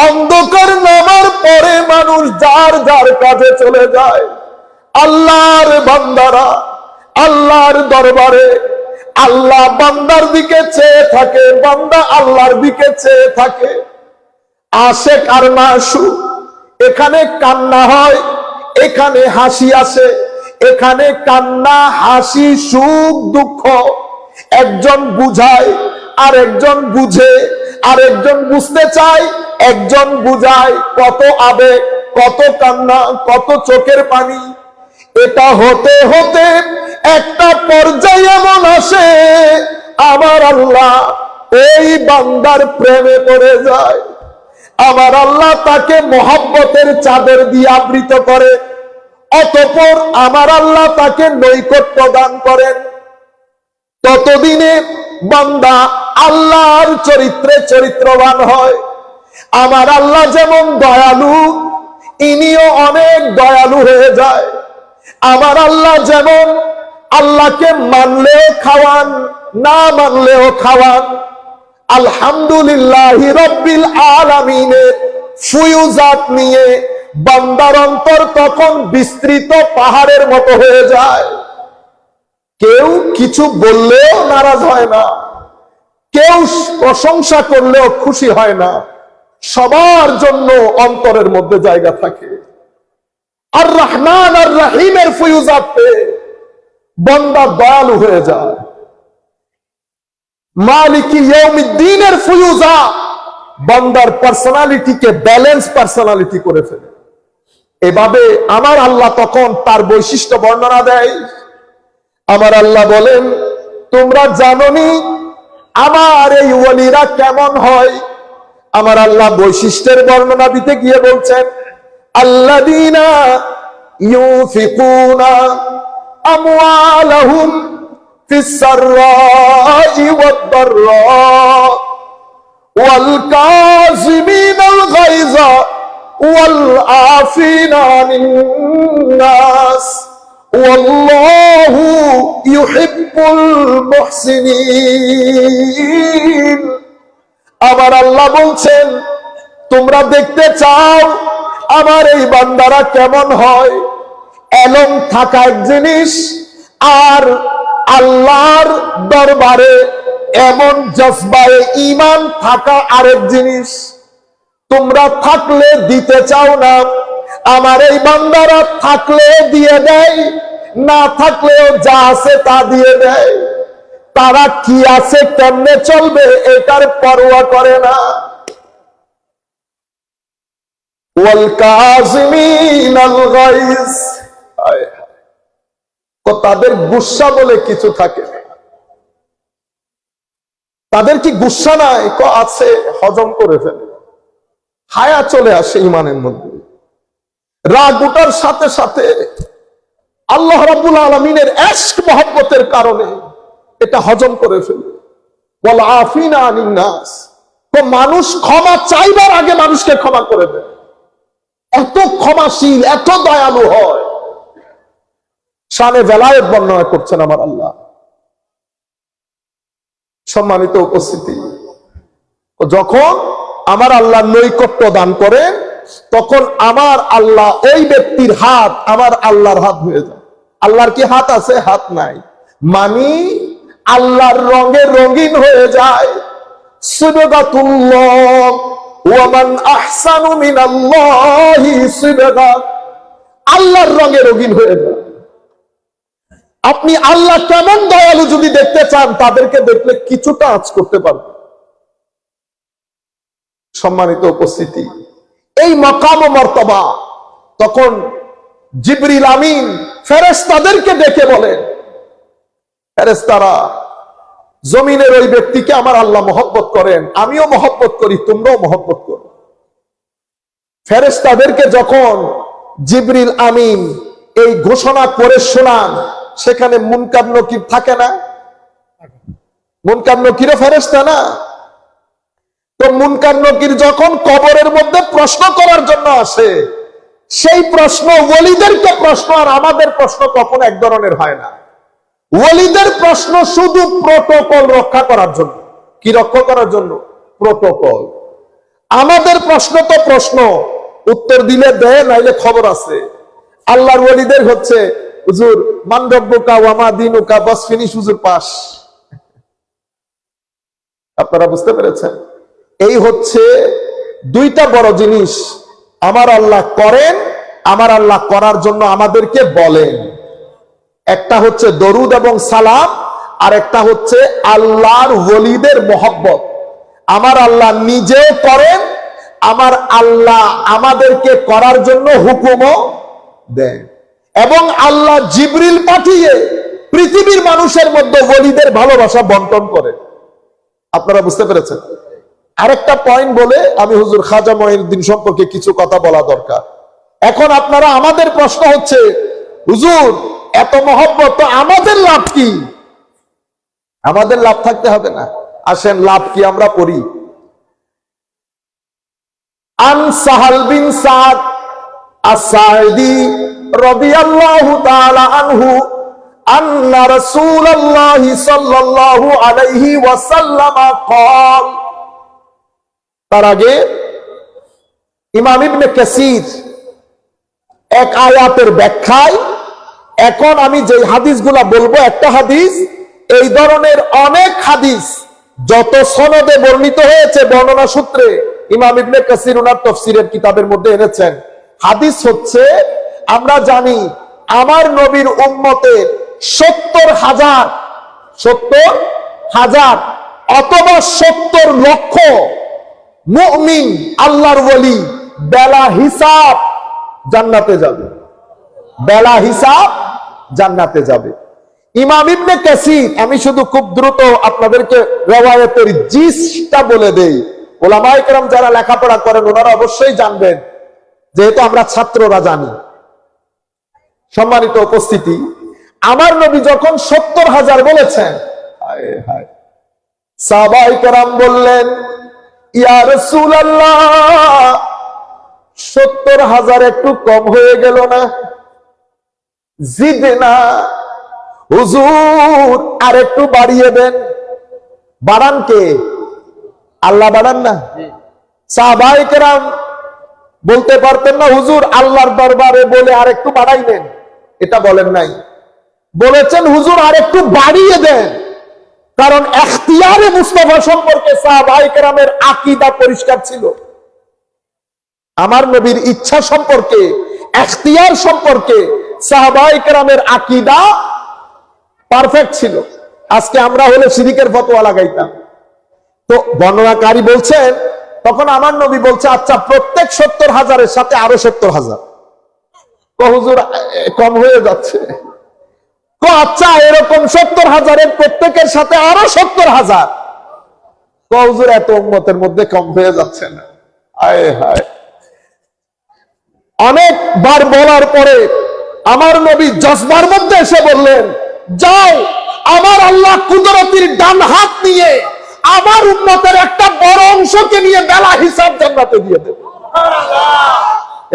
অন্ধকার নামার পরে মানুষ যার যার কাজে চলে যায়, আল্লাহর বান্দারা আল্লাহর দরবারে, আল্লাহ বান্দার দিকে চেয়ে থাকে, বান্দা আল্লাহর দিকে চেয়ে থাকে। আশেক আর মাশূক, এখানে কান্না হয়, এখানে হাসি আসে, এখানে কান্না হাসি সুখ দুঃখ, একজন বুঝায় আর একজন বুঝে, আর একজন বুঝতে চায়, একজন বুঝায়। কত আবেগ, কত কান্না, কত চোখের পানি। এটা হতে হতে একটা পর্যায়ে এমন আসে, আমার আল্লাহ ওই বান্দার প্রেমে পড়ে যায়। আমার আল্লাহ তাকে মহব্বতের চাদর দিয়ে আবৃত করে, অতঃপর আমার আল্লাহ তাকে নৈকট্য দান করেন। ততদিনে বান্দা আল্লাহর চরিত্রে চরিত্রবান হয়। আমার আল্লাহ যেমন দয়ালু, ইনিও অনেক দয়ালু হয়ে যায়। আমার আল্লাহ যেমন আল্লাহকে মানলেও খাওয়ান, না মানলেও খাওয়ান। আলহামদুলিল্লাহি রাব্বিল আলামিনের ফুয়ুজাত নিয়ে বান্দার অন্তর তখন বিস্তৃত পাহাড়ের মতো হয়ে যায়। কেউ কিছু বললেও নারাজ হয় না, কেউ প্রশংসা করলেও খুশি হয় না, সবার জন্য অন্তরের মধ্যে জায়গা থাকে। আর রহমান আর রহিমের ফুয়ুজাত পেয়ে বান্দা দয়ালু হয়ে যায়। মালিকি ইয়াউমিদ্দিনের ফুয়ুজাত বান্দার পার্সোনালিটিকে ব্যালেন্স পার্সোনালিটি করে ফেলে। এভাবে আমার আল্লাহ তখন তার বৈশিষ্ট্য বর্ণনা দেয়। আমার আল্লাহ বলেন, তোমরা জানোনি আমার এই ওয়ালিরা কেমন হয়। আমার আল্লাহ বৈশিষ্ট্যের বর্ণনা দিতে গিয়ে বলছেন, আল্লাযীনা ইউনফিকুনা আমওয়ালাহুম ফিস সাররাই ওয়াদ দাররা ওয়াল কাযিমিনাল গায়যা ওয়াল আফিনা আনিন নাস ওয়াল্লাহু ইউহিব্বুল মুহসিনিন। আমার আল্লাহ বলছেন, তোমরা দেখতে চাও আমার এই বান্দারা কেমন হয়। এলম থাকা এক জিনিস, আর আল্লাহর দরবারে এমন জজবায়ে ঈমান থাকা আরেক জিনিস। তোমরা থাকলে দিতে চাও না, আমার এই বান্দারা থাকলে দিয়ে দেয়, না থাকলেও যা আছে তা দিয়ে দেয়। তারা কি আছে, কেমনে চলবে, এটার পরোয়া করে না। ওয়াল কাযিমিনাল গায়জ, তাদের গুসা বলে কিছু থাকে না। তাদের কি গুসা নাই? আছে, হজম করে ফেলে, হায়া চলে আসে ইমানের মধ্যে। রাগ উঠার সাথে সাথে আল্লাহ রাব্বুল আলামিনের ইশক মহব্বতের কারণে এটা হজম করে ফেলে। ওয়াল আফিনা আনিন নাস, তো মানুষ ক্ষমা চাইবার আগে মানুষকে ক্ষমা করে দেয়। এত ক্ষমাশীল, এত দয়ালু হয়। শানে বেলায়েত বর্ণনা করছেন আমার আল্লাহ। সম্মানিত উপস্থিতি, যখন আমার আল্লাহ নৈকট্য দান করেন, তখন আমার আল্লাহ ওই ব্যক্তির হাত আমার আল্লাহর হাত হয়ে যায়। আল্লাহর কি হাত আছে? হাত নাই। মানি আল্লাহর রঙে রঙিন হয়ে যায়। সিবগাতুল্লাহ ওয়া মান আহসানু মিনাল্লাহি সিবগা, আল্লাহর রঙে রঙিন হয়ে যায়। আপনি আল্লাহ কেমন দয়ালু যদি দেখতে চান, তাদেরকে দেখলে কিছুটা আঁচ করতে পারবেন। সম্মানিত উপস্থিতি, এই মাকাম ও মর্তবা তখন জিবরিল আমিন ফেরেশতাদেরকে ডেকে বলেন, ফেরেশতারা, জমিনের ওই ব্যক্তিকে আমার আল্লাহ মহব্বত করেন, আমিও মহব্বত করি, তোমরাও মহব্বত করো। ফেরেশতাদেরকে যখন জিবরিল আমিন এই ঘোষণা করে শোনান, সেখানে মুনকার নকির থাকে না? মুনকার নকিরও ফেরেশতা না? তো মুনকার নকির যখন কবরের মধ্যে প্রশ্ন করার জন্য আসে, সেই প্রশ্ন ওলিদেরকে প্রশ্ন, আর আমাদের প্রশ্ন কখনো এক ধরনের হয় না। ওলিদের প্রশ্ন শুধু প্রোটোকল রক্ষা করার জন্য। কি রক্ষা করার জন্য? প্রোটোকল। আমাদের প্রশ্ন তো প্রশ্ন, উত্তর দিলে দেয়, নাইলে খবর আছে। আল্লাহর ওলিদের হচ্ছে হুজুর মান রব্বুকা ওয়া মা দীনুকা, বাস ফিনিশ, হুজুর পাস। আপনারা বুঝতে পেরেছেন? এই হচ্ছে দুইটা বড় জিনিস। আমার আল্লাহ করেন, আমার আল্লাহ করার জন্য আমাদেরকে বলেন। একটা হচ্ছে দরুদ এবং সালাম, আর একটা হচ্ছে আল্লাহর ওলিদের মহব্বত। আমার আল্লাহ নিজেও করেন, আমার আল্লাহ আমাদেরকে করার জন্য হুকুমও দেন, এবং আল্লাহ জিবরিল পাঠিয়ে পৃথিবীর মানুষের মধ্যে ওলিদের ভালোবাসা বন্টন করেন। আপনারা বুঝতে পেরেছেন? আরেকটা পয়েন্ট বলে আমি হুজুর খাজা মঈনুদ্দিন সম্পর্কে কিছু কথা বলা দরকার। এখন আপনারা, আমাদের প্রশ্ন হচ্ছে হুজুর এত মহব্বত, তো আমাদের লাভ কি? আমাদের লাভ থাকতে হবে না? আসেন লাভ কি আমরা পড়ি। আন সাহাল বিন সাদ আস-সাঈদী রাদিয়াল্লাহু তাআলা আনহু আন্না রাসূলুল্লাহি সাল্লাল্লাহু আলাইহি ওয়াসাল্লাম قال। তার আগে ইমাম ইবনে কাসির এক আয়াতের ব্যাখ্যায়, এখন আমি যে হাদিসগুলা বলবো, একটা হাদিস, এই ধরনের অনেক হাদিস যত সনদে বর্ণিত হয়েছে বর্ণনা সূত্রে, ইমাম ইবনে কাসির ওনার তাফসীরের কিতাবের মধ্যে এনেছেন। হাদিস হচ্ছে, আমরা জানি আমার নবীর উম্মতের 70,000 অথবা 70 লক্ষ মুমিন আল্লাহর ওলি বেলা হিসাব জান্নাতে যাবে। বেলা হিসাব জান্নাতে যাবে। ইমাম ইবনে কাসির, আমি শুধু খুব দ্রুত আপনাদেরকে riwayতের জিসটা বলে দেই। উলামায়ে কেরাম যারা লেখাপড়া করেন ওনারা অবশ্যই জানবেন, যেহেতু আমরা ছাত্ররা জানি। সম্মানিত উপস্থিতি, আমার নবী যখন 70,000 বলেছেন, হায় হায়, সাহাবায়ে কেরাম বললেন, ইয়া রাসূলুল্লাহ 70,000 একটু কম হয়ে গেল না? জিদনা, হুজুর আর একটু বাড়িয়ে দেন। বাড়ান কে? আল্লাহ বাড়ান না? সাহাবায়ে কেরাম বলতে পারতেন না হুজুর আল্লাহর দরবারে বলে আর একটু বাড়াই দেন? এটা বলেন নাই, বলেছেন হুজুর আর একটু বাড়িয়ে দেন। কারণ ইখতিয়ারে মুস্তাফা সম্পর্কে সাহাবায়ে কেরামের আকীদা পরিষ্কার ছিল। আমার নবীর ইচ্ছা সম্পর্কে, ইখতিয়ার সম্পর্কে সাহাবায়ে কেরামের আকীদা পারফেক্ট ছিল। আজকে আমরা হলে শিরিকের ফতোয়া লাগাইতাম। তো বর্ণনাকারী বলছেন, তখন আমার নবী বলছে, আচ্ছা প্রত্যেক 70,000-এর সাথে আরো 70,000। হুজুর কম হয়ে যাচ্ছে। আচ্ছা এরকম 70,000-এর প্রত্যেকের সাথে আরো 70,000। হুজুর এত উম্মতের মধ্যে কম হয়ে যাচ্ছে না? হায় হায়। অনেকবার বলার পরে আমার নবী জজবার মধ্যে এসে বললেন, যাও আমার আল্লাহ কুদরতির ডান হাত নিয়ে আমার উম্মতের একটা বড় অংশকে নিয়ে বেলা হিসাব জান্নাতে দিয়ে দেবে।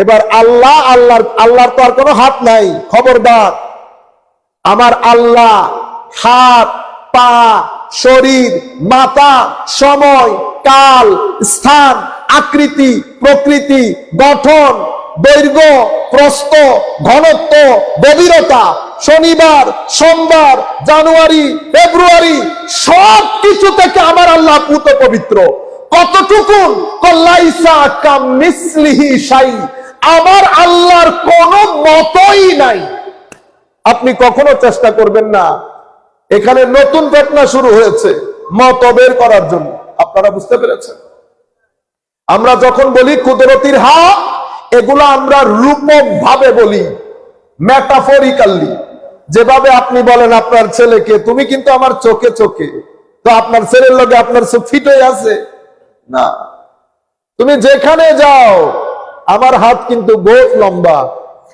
এবার আল্লাহর তো আর কোনো হাত নাই। খবরদার, আমার আল্লাহ হাত, পা, শরীর, মাথা, সময়, কাল, স্থান, আকৃতি, প্রকৃতি, গঠন, দৈর্ঘ্য, প্রস্থ, ঘনত্ব, গভীরতা, শনিবার, সোমবার, জানুয়ারি, ফেব্রুয়ারি, সব কিছু থেকে আমার আল্লাহ পুত পবিত্র। কতটুকুন? লাইসা কামিসলিহি শাই, আমার আল্লাহর কোনো মতই নাই। আপনি কখনো চেষ্টা করবেন না। এখানে নতুন ফিতনা শুরু হয়েছে মত বের করার জন্য। আপনারা বুঝতে পেরেছেন? আমরা যখন বলি কুদরতির হাত, এগুলো আমরা রূপক ভাবে বলি, মেটাফরিক্যালি। যেভাবে আপনি বলেন আপনার ছেলেকে, তুমি কিন্তু আমার চোখে চোখে, তো আপনার ছেলের লগে আপনার চোখ ফিট হয়ে আছে না? তুমি যেখানে যাও, আমার হাত কিন্তু বহুত লম্বা,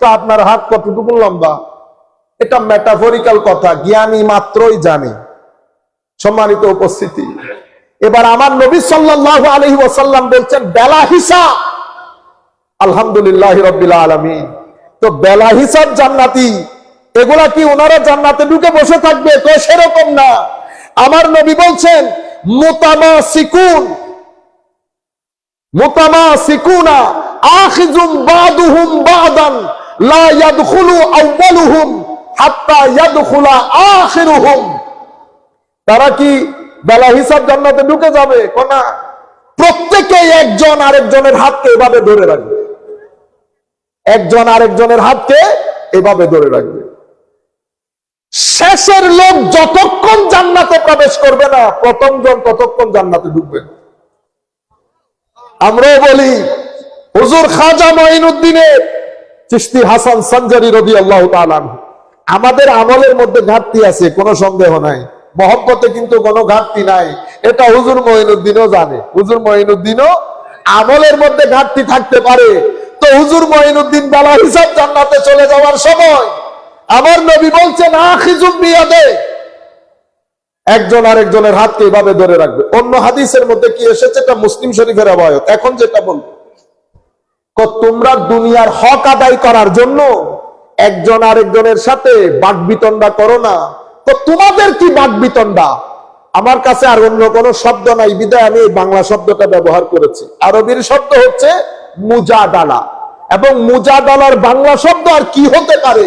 তো আপনার হাত কতটুকু লম্বা? এটা মেটাফরিক্যাল কথা, জ্ঞানী মাত্রই জানে। সম্মানিত উপস্থিতি, এবার আমার নবী সাল্লাল্লাহু আলাইহি ওয়াসাল্লাম বলছেন বেলা হিসাব। আলহামদুলিল্লাহ রাব্বিল আলামিন। তো বেলা হিসাব জান্নাতি, এগুলা কি ওনারা জান্নাতে ঢুকে বসে থাকবে? তো সেরকম না। আমার নবী বলছেন মুতামাসিকুনা আখিযুম বাদুহুম বাদান লা ইয়াদখুলু আউয়ালুহুম হাত্তা ইয়াদখুলা আখিরুহুম। তারা কি বেলা হিসাব জান্নাতে ঢুকে যাবে? কোনা, প্রত্যেকেই একজন আরেকজনের হাতকে এভাবে ধরে রাখবে, একজন আরেকজনের হাতকে এভাবে ধরে রাখবে। শেষের লোক যতক্ষণ জান্নাতে প্রবেশ করবে না, প্রথম জন ততক্ষণ জান্নাতে ঢুকবে। আমরাও বলি হুজুর খাজা মঈনুদ্দিনের চিশতি হাসান সঞ্জারি রাদিয়াল্লাহু তাআলা আনহু, আমাদের আমলের মধ্যে ঘাটতি আছে, কোনো সন্দেহ নাই, মহব্বতে কিন্তু কোনো ঘাটতি নাই, এটা হুজুর মঈনুদ্দিনও জানে। হুজুর মঈনুদ্দিনও আমলের মধ্যে ঘাটতি থাকতে পারে। তো হুজুর মঈনুদ্দিন বেলা হিসাব জান্নাতে চলে যাওয়ার সময় আমার নবী বলছেন আখিযুম বিয়াদে, একজন আরেকজনের হাতকে এভাবে ধরে রাখবে। অন্য হাদিসের মধ্যে কি এসেছে, এটা মুসলিম শরীফের রওয়ায়াত। এখন যেটা বলবো, তোমরা দুনিয়ার হক আদায় করার জন্য একজন আরেকজনের সাথে বাকবিতণ্ডা করো না। তো তোমাদের কি বাকবিতণ্ডা? আমার কাছে আর অন্য কোনো শব্দ নাই, বিধায় আমি এই বাংলা শব্দটা ব্যবহার করেছি। আরবির শব্দ হচ্ছে মুজাদালা, এবং মুজাদালার বাংলা শব্দ আর কি হতে পারে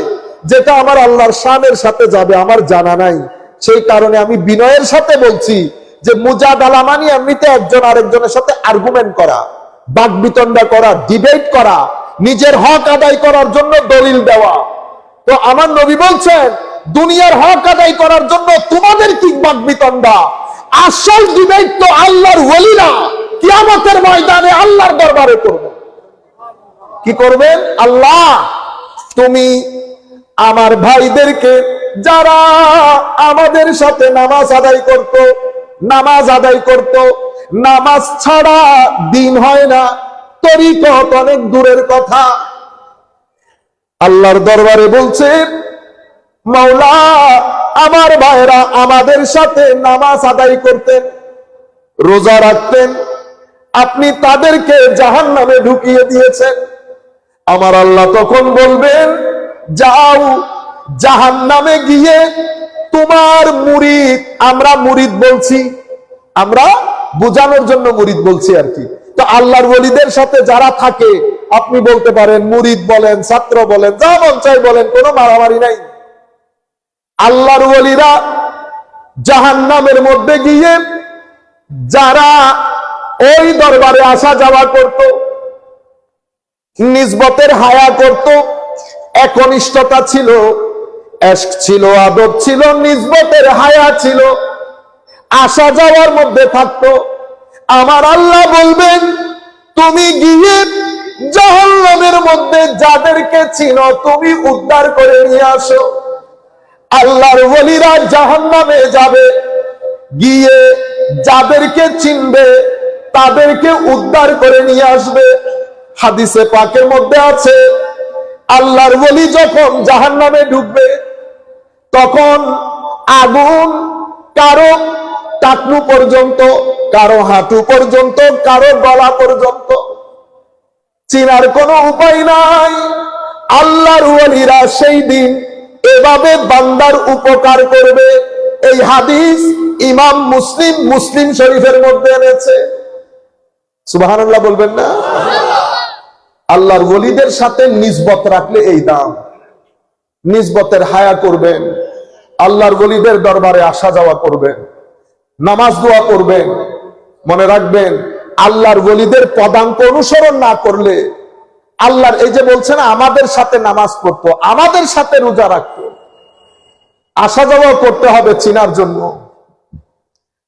যেটা আমার আল্লাহর শানের সাথে যাবে আমার জানা নাই। সেই কারণে আমি বিনয়ের সাথে বলছি যে মুজাদালা মানে এমনিতে একজন আরেকজনের সাথে আর্গুমেন্ট করা, বাকবিতণ্ডা করা, ডিবেট করা, নিজের হক আদায় করার জন্য দলিল দেওয়া। তো আমার নবী বলছেন দুনিয়ার হক আদায় করার জন্য তোমাদের কি বাকবিতণ্ডা? আসল ডিবেট তো আল্লাহর ওলিরা কিয়ামতের ময়দানে আল্লাহর দরবারে করবে। কি করবেন? আল্লাহ, তুমি আমার ভাইদেরকে যারা আমাদের সাথে নামাজ আদায় করত, নামাজ ছাড়া দিন হয় না, তরিকত অনেক দূরের কথা, আল্লাহর দরবারে বলছে মাওলা, আমার ভাইরা আমাদের সাথে নামাজ আদায় করতেন, রোজা রাখতেন, আপনি তাদেরকে জাহান্নামে ঢুকিয়ে দিয়েছেন। আমার আল্লাহ তখন বলবেন, যাও জাহান্নামে গিয়ে তোমার মুরিদ, আমরা মুরিদ বলছি, আমরা বোঝানোর জন্য মুরিদ বলছি আর কি। তো আল্লাহর ওলিদের সাথে যারা থাকে, আপনি বলতে পারেন মুরিদ বলেন, ছাত্র বলেন, যা মন চাই বলেন, কোনো মারামারি নাই। আল্লাহর ওলিরা জাহান্নামের মধ্যে গিয়ে যারা ওই দরবারে আসা যাওয়া করত, নিসবতের হায়া করত, একনিষ্ঠতা ছিল, এশক ছিল, আদব ছিল, নিসবতের হায়া ছিল, আসা যাওয়ার মধ্যে থাকতো, আমার আল্লাহ বলবেন তুমি গিয়ে জাহান্নামের মধ্যে যাদেরকে চিনো তুমি উদ্ধার করে নিয়ে আসো। আল্লাহর ওলিরা জাহান্নামে যাবে, গিয়ে যাদেরকে চিনবে তাদেরকে উদ্ধার করে নিয়ে আসবে। হাদিসে পাকের মধ্যে আছে, আল্লাহর ওলি যখন জাহান্নামে ঢুকবে তখন আগুন কারো টাকনু পর্যন্ত, কারো হাঁটু পর্যন্ত, কারো গলা পর্যন্ত, চিনার কোনো উপায় নাই। আল্লাহর ওলিরা সেই দিন এভাবে বান্দার উপকার করবে। এই হাদিস ইমাম মুসলিম শরীফের মধ্যে এনেছে। সুবহানাল্লাহ বলবেন না? আল্লাহর ওলিদের সাথে নিসবত রাখলে এই দাম। নিসবতের হায়া করবেন, আল্লাহর ওলিদের দরবারে আসা যাওয়া করবেন, নামাজ দোয়া করবেন। মনে রাখবেন, আল্লাহর ওলিদের পদাঙ্ক অনুসরণ না করলে, আল্লাহর এই যে বলছেন আমাদের সাথে নামাজ পড়তো, আমাদের সাথে রোজা রাখতো, আসা যাওয়া করতে হবে চিনার জন্য।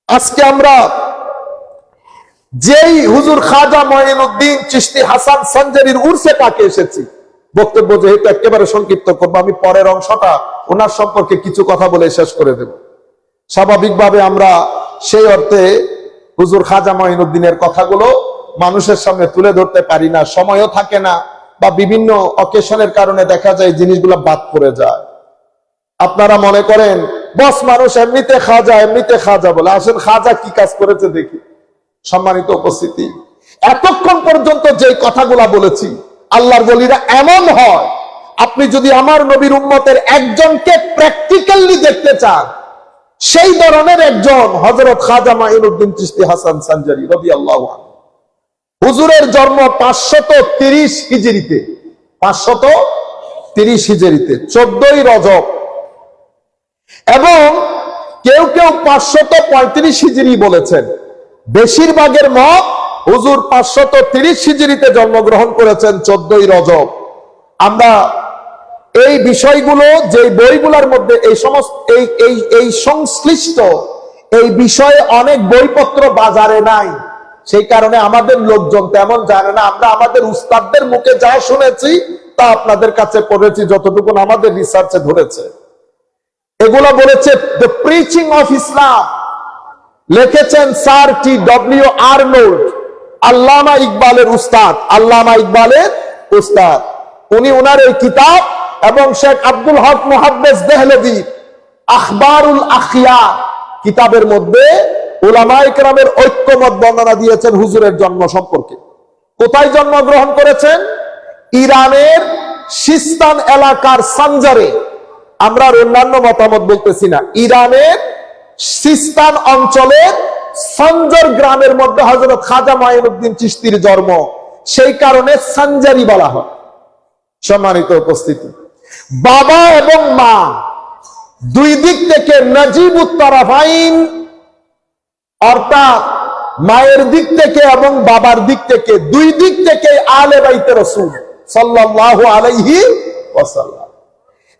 আজকে আমরা যেই হুজুর খাজা মঈনুদ্দিন চিশতি হাসান সঞ্জারির উর্সে তাকে এসেছি, বক্তব্য যেহেতু একেবারে সংক্ষিপ্ত করবো, আমি পরের অংশটা ওনার সম্পর্কে কিছু কথা বলে শেষ করে দেব। স্বাভাবিকভাবে আমরা সেই অর্থে হুজুর খাজা মঈনুদ্দিনের কথাগুলো মানুষের সামনে তুলে ধরতে পারি না, সময়ও থাকে না, বা বিভিন্ন অকেশনের কারণে দেখা যায় জিনিসগুলো বাদ পড়ে যায়। আপনারা মনে করেন বস মানুষ এমনিতে খাজা বলে, আসেন খাজা কি কাজ করেছে দেখি। সম্মানিত উপস্থিতি, এতক্ষণ পর্যন্ত যে কথাগুলা বলেছি আল্লাহর ওলিরা এমন হয়, আপনি যদি আমার নবীর উম্মতের একজনকে প্র্যাকটিক্যালি দেখতে চান, সেই ধরনের একজন হযরত খাজা মাঈনুদ্দিন চিশতি হাসান সানজারি রাদিয়াল্লাহু আনহু। হুজুরের জন্ম 530 হিজরিতে, 530 হিজরিতে 14ই রজব, এবং কেউ কেউ 535 হিজরি বলেছেন। বেশিরভাগের মত হুজুর 530 হিজরিতে জন্মগ্রহণ করেছেন 14ই রজব। আমরা এই বিষয়গুলো, যে বইগুলোর মধ্যে এই সমস্ত এই সংশ্লিষ্ট এই বিষয়ে অনেক বইপত্র বাজারে নাই, সেই কারণে আমাদের লোকজন তেমন জানে না। আমরা আমাদের উস্তাদদের মুখে যা শুনেছি তা আপনাদের কাছে পড়েছি, যতটুকু আমাদের রিসার্চে ধরেছে। এগুলো বলেছে দ্য প্রিচিং অফ ইসলাম, লিখেছেন স্যার T.W. আর্নল্ড, আল্লামা ইকবালের উস্তাদ, আল্লামা ইকবালের উস্তাদ। উনি ওনার এই কিতাব এবং শেখ আব্দুল হক মুহাদ্দিস দেহলভী আখবারুল আখিয়ার কিতাবের মধ্যে উলামায়ে কেরামের ঐক্যমত বর্ণনা দিয়েছেন হুজুরের জন্ম সম্পর্কে। কোথায় জন্মগ্রহণ করেছেন? ইরানের সিস্তান এলাকার সানজারে। আমরা অন্যান্য মতামত বলতেছি না, ইরানের সিস্তান অঞ্চলের সঞ্জর গ্রামের মধ্যে হযরত খাজা মাঈনুদ্দিন চিশতির জন্ম, সেই কারণে সানজারি বলা হয়। সম্মানিত উপস্থিতি, বাবা এবং মা দুই দিক থেকে নাজিবুত তারাফাইন, অর্থাৎ মায়ের দিক থেকে এবং বাবার দিক থেকে, দুই দিক থেকে আলে বাইতে রাসূল সাল্লাল্লাহু আলাইহি ওয়াসাল্লাম।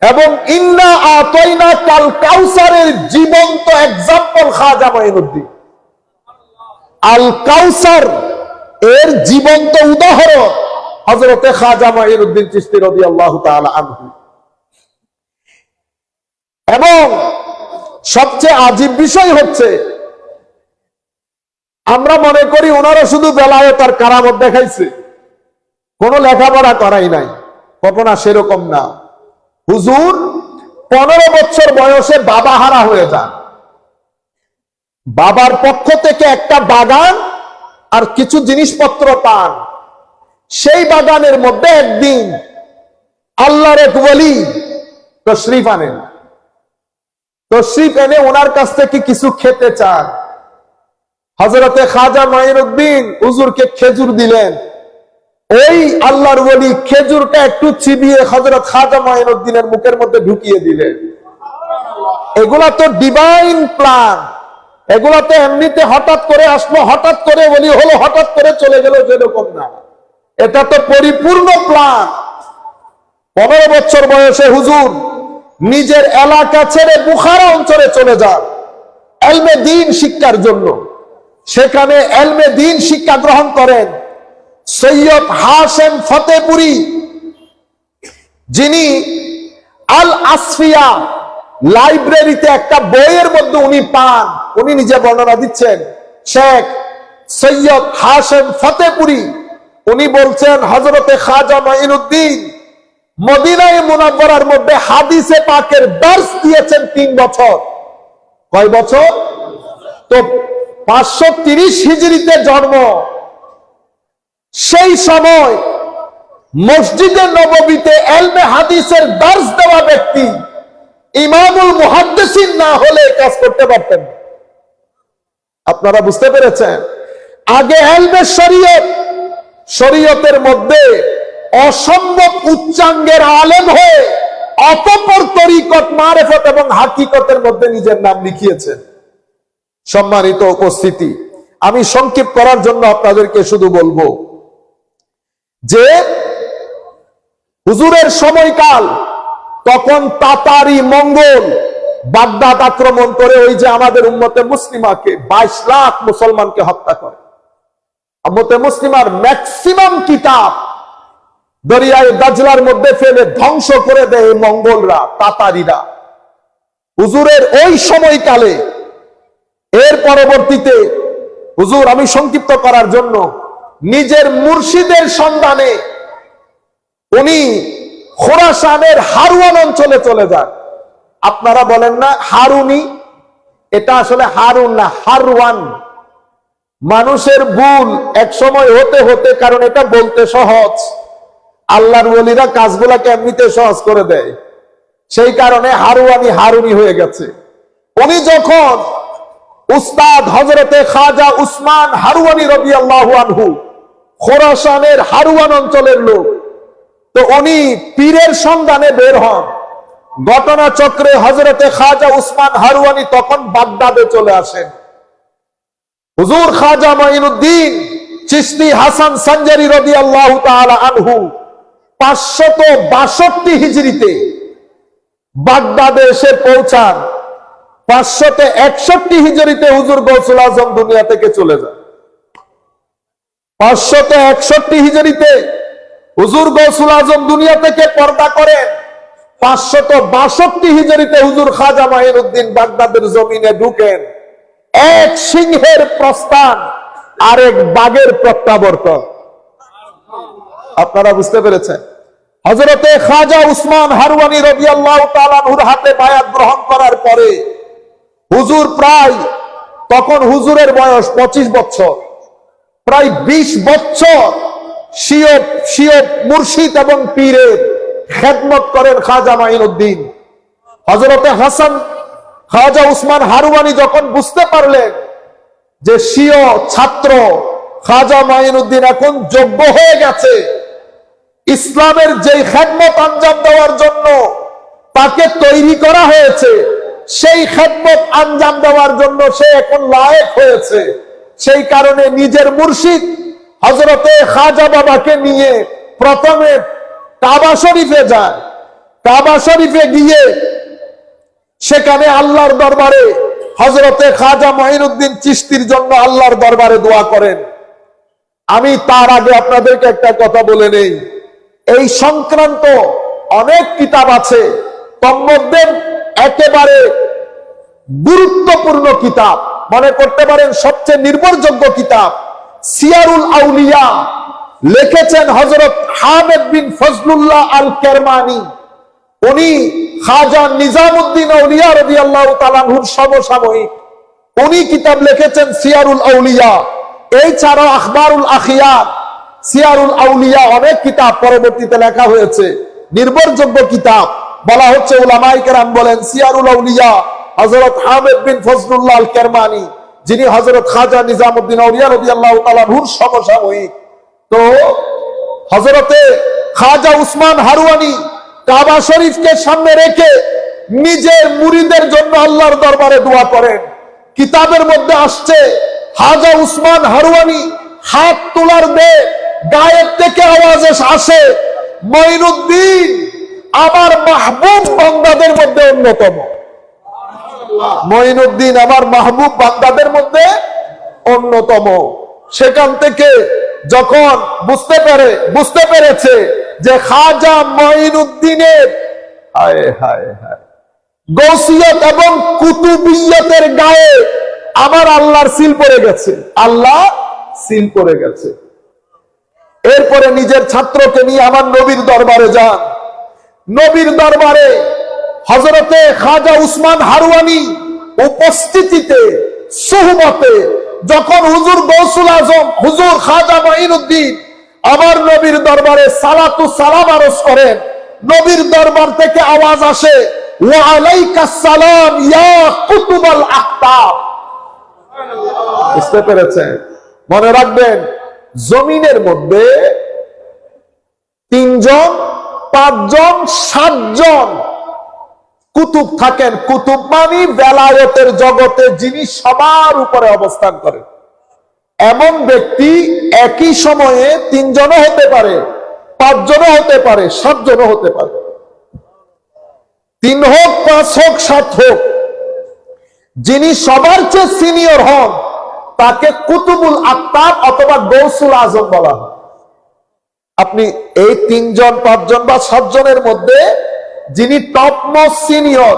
এবং ইন্না আতাইনা কাল কাউসারের জীবন্ত এক্সাম্পল খাজা মাঈনুদ্দিন। আল কাউসার এর জীবন্ত উদাহরণ হযরতে খাজা মাঈনুদ্দিন চিশতি রাদিয়াল্লাহু তাআলা আনহু। এবং সবচেয়ে আজীব বিষয় হচ্ছে, আমরা মনে করি ওনারা শুধু বেলায়েত আর কারামত দেখাইছে, কোনো লেখাপড়া করাই নাই। ঘটনা সেরকম না। হুজুর 15 বছর বয়সে বাবা হারা হয়ে যান। বাবার পক্ষ থেকে একটা বাগান আর কিছু জিনিসপত্র পান। সেই বাগানের মধ্যে একদিন আল্লাহর এক ওলি তশরিফ আনেন। তশরিফ এনে ওনার কাছ থেকে কিছু খেতে চান। হযরতে খাজা মাঈনুদ্দিন হুজুরকে খেজুর দিলেন। ওই আল্লাহর ওলি খেজুরটা একটু চিবিয়ে হযরত খাজা মাঈনুদ্দিনের মুখের মধ্যে ঢুকিয়ে দিলেন। এগুলা তো ডিভাইন প্ল্যান, এগুলা তো এমনিতে হঠাৎ করে আসলো, হঠাৎ করে ওলি হলো, হঠাৎ করে চলে গেল, যেরকম না। এটা তো পরিপূর্ণ প্ল্যান। 15 বছর বয়সে হুজুর নিজের এলাকা ছেড়ে বুখারা অঞ্চলে চলে যান ইলমে দ্বীন শিক্ষার জন্য। সেখানে ইলমে দ্বীন শিক্ষা গ্রহণ করেন সৈয়দ হাশেম ফতেপুরি, যিনি আল আসফিয়া লাইব্রেরিতে একটা বইয়ের মধ্যে উনি পান। উনি নিজে বর্ণনা দিচ্ছেন, শেখ সৈয়দ হাশেম ফতেপুরি উনি বলছেন হযরতে খাজা মাঈনুদ্দিন মদিনায়ে মুনাওয়ারার মধ্যে হাদিসে পাকের দর্স দিয়েছেন 3 বছর। কয় বছর? তো 530 হিজরিতে জন্ম। সেই সময় মসজিদে নববীতে ইলমে হাদিসের দর্স দেওয়া ব্যক্তি ইমামুল মুহাদ্দিসিন না হলে কাজ করতে পারতেন। আপনারা বুঝতে পেরেছেন? আগে ইলমে শরীয়ত, শরীয়তের মধ্যে অসম্ভব উচ্চাঙ্গের আলেম হয়ে অতঃপর তরিকত, মারিফত এবং হাকিকতের মধ্যে নিজের নাম লিখিয়েছেন। সম্মানিত উপস্থিতি, আমি সংক্ষেপ করার জন্য আপনাদেরকে শুধু বলবো যে হুজুরের সময়কাল, তখন তাতারি মঙ্গল বাগদাদ আক্রমণ করে ওই যে আমাদের উম্মতে মুসলিমাকে 22 লাখ মুসলমানকে হত্যা করে। উম্মতে মুসলিমার ম্যাক্সিমাম কিতাব দরিয়ায় দাজলার মধ্যে ফেলে ধ্বংস করে দেয় এই মঙ্গলরা, তাতারিরা। হুজুরের ওই সময়কালে, এর পরবর্তীতে হুজুর, আমি সংক্ষিপ্ত করার জন্য, নিজের মুর্শিদের সন্ধানে উনি খোরাসানের হারুয়ান অঞ্চলে চলে যান। আপনারা বলেন না হারুনি, এটা আসলে হারুন না, হারওয়ান। মানুষের ভুল এক সময় হতে হতে, কারণ এটা বলতে সহজ, আল্লাহর ওলিরা কাজগুলাকে এমনিতে সহজ করে দেয়, সেই কারণে হারুনি হয়ে গেছে। উনি যখন উস্তাদ হযরতে খাজা উসমান হারুয়ানি রাদিয়াল্লাহু আনহু, খোরাসানের হারুয়ান অঞ্চলের লোক, তো উনি পীরের সন্ধানে বের হন। ঘটনাচক্রে হযরতে খাজা উসমান হারুয়ানি তখন বাগদাদে চলে আসেন। হুজুর খাজা মাইনুদ্দিন চিশতি হাসান সানজারি রাদিয়াল্লাহু তাআলা আনহু 562 হিজরিতে বাগদাদে এসে পৌঁছান। 561 হিজরিতে হুজুর গৌসুল আজম দুনিয়া থেকে চলে যান। 561 হিজরিতে হুজুর গৌসুল আজম দুনিয়া থেকে পর্দা করেন। 562 হিজরিতে হুজুর খাজা মাইনুদ্দিন বাগদাদের জমিনে ঢুকেন। এক সিংহের প্রস্থান, আরেক বাঘের প্রত্যাবর্তন। আপনারা বুঝতে পেরেছেন? হযরতে খাজা উসমান হারুয়ানি রাদিয়াল্লাহু তাআলা আনহুর হাতে বায়াত গ্রহণ করার পরে হুজুর তখন হুজুরের বয়স 25 বছর, প্রায় 20 বছর স্বীয় মুর্শিদ এবং পীরের খেদমত করেন খাজা মাইনুদ্দিন। হযরতে খাজা উসমান হারুয়ানি যখন বুঝতে পারলেন যে স্বীয় ছাত্র খাজা মাইনুদ্দিন এখন যোগ্য হয়ে গেছে, ইসলামের যেই খেদমত আঞ্জাম দেওয়ার জন্য তাকে তৈরি করা হয়েছে, সেই খেদমত আঞ্জাম দেওয়ার জন্য সে এখন লায়েক হয়েছে, সেই কারণে নিজের মুর্শিদ হযরতে খাজা বাবাকে নিয়ে প্রথমে কাবা শরীফে যায়। কাবা শরীফে গিয়ে সেখানে আল্লাহর দরবারে হযরতে খাজা মাইনুদ্দিন চিশতির জন্য আল্লাহর দরবারে দোয়া করেন। আমি তার আগে আপনাদেরকে একটা কথা বলে নেই, এই সংক্রান্ত অনেক কিতাব আছে, তন্মধ্যে একেবারে গুরুত্বপূর্ণ কিতাব, মনে করতে পারেন সবচেয়ে নির্ভরযোগ্য কিতাব সিয়ারুল আউলিয়া, লিখেছেন হযরত হামিদ বিন ফজলুল্লাহ আল কেরমানি। উনি খাজা নিজামউদ্দিন আউলিয়া রাদিয়াল্লাহু তাআলা আনহুর সমসাময়িক। উনি কিতাব লিখেছেন সিয়ারুল আউলিয়া। এই ছাড়াও আখবারুল আখিয়ার, সিয়ারুল আউলিয়া, অনেক কিতাব পরবর্তীতে লেখা হয়েছে, নির্ভরযোগ্য কিতাব। বলা হচ্ছে উলামায়ে কেরাম বলেন সিয়ারুল আউলিয়া হযরত হামিদ বিন ফজলুল্লাহ আল কেরমানি, যিনি হযরত খাজা নিজামউদ্দিন আউলিয়া রাদিয়াল্লাহু তাআলা আনহুর সমসাময়িক। তো হযরতে খাজা উসমান হারুয়ানি কাবা শরীফকে সামনে রেখে নিজের মুরিদের জন্য আল্লাহর দরবারে দোয়া করেন। কিতাবের মধ্যে আসছে খাজা উসমান হারুয়ানি হাত তোলার দে গায়ের থেকে আওয়াজ আসে, মাইনুদ্দিন আমার মাহবুব বান্দাদের মধ্যে অন্যতম। মাইনুদ্দিন আমার মাহবুব বান্দাদের মধ্যে অন্যতম। সেখান থেকে যখন বুঝতে পেরেছে যে খাজা মাইনুদ্দিনের গৌসিয়ত এবং কুতুবিয়তের গায়ে আমার আল্লাহর সিল পড়ে গেছে, আল্লাহ সিল পড়ে গেছে। এরপরে নিজের ছাত্রকে নিয়ে আমার নবীর দরবারে যান। নবীর দরবারে হযরতে খাজা উসমান হারুয়ানি উপস্থিতিতে সুহবতে যখন হুজুর গৌসুল আজম হুজুর খাজা মাইনুদ্দিন আমার নবীর দরবারে সালাতু সালাম আরজ করেন, নবীর দরবার থেকে আওয়াজ আসে, ওয়া আলাইকাস সালাম ইয়া কুতুবাল আখতাব। বুঝতে পেরেছেন? মনে রাখবেন, জমিনের মধ্যে 3 জন, 5 জন, 7 জন কুতুব থাকেন। কুতুব মানে বেলায়েতের জগতে যিনি সবার উপরে অবস্থান করেন। এমন ব্যক্তি একই সময়ে 3 জনও হতে পারে, 5 জনও হতে পারে, 7 জনও হতে পারে। 3 হোক, 5 হোক, 7 হোক, যিনি সবার চেয়ে সিনিয়র হন তাকে কুতুবুল আক্তাব অথবা গৌসুল আজম বলা হয়। আপনি এই 3 জন, 5 জন বা 7 জনের মধ্যে যিনি টপ মোস্ট সিনিয়র,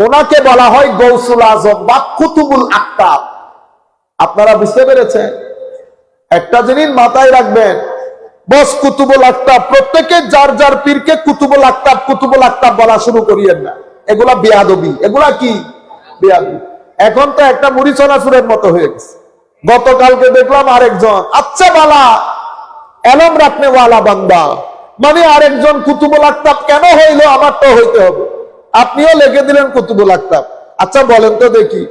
ওনাকে বলা হয় গৌসুল আজম বা কুতুবুল আক্তাব। আপনারা বুঝতে পেরেছেন? একটা জিনিস মাথায় রাখবেন, বস কুতুবুল আক্তাব, প্রত্যেকে যার যার পীরকে কুতুবুল আক্তাব বলা শুরু করিয়েন না। এগুলা বেয়াদবি। এগুলা কি বেয়াদবি? এখন তো একটা মুড়ি চনাচুরের মতো হয়ে গেছে। গতকালকে দেখলাম আরেকজন, আচ্ছা বালা এলম রাখনে ওয়ালা বান্দা, মানে আরেকজন কুতুবুল আকতাব কেন হইলো, আমারটা হইতে হবে। আপনিও লিখে দিলেন কুতুবুল আকতাব। আচ্ছা বলেন তো দেখি,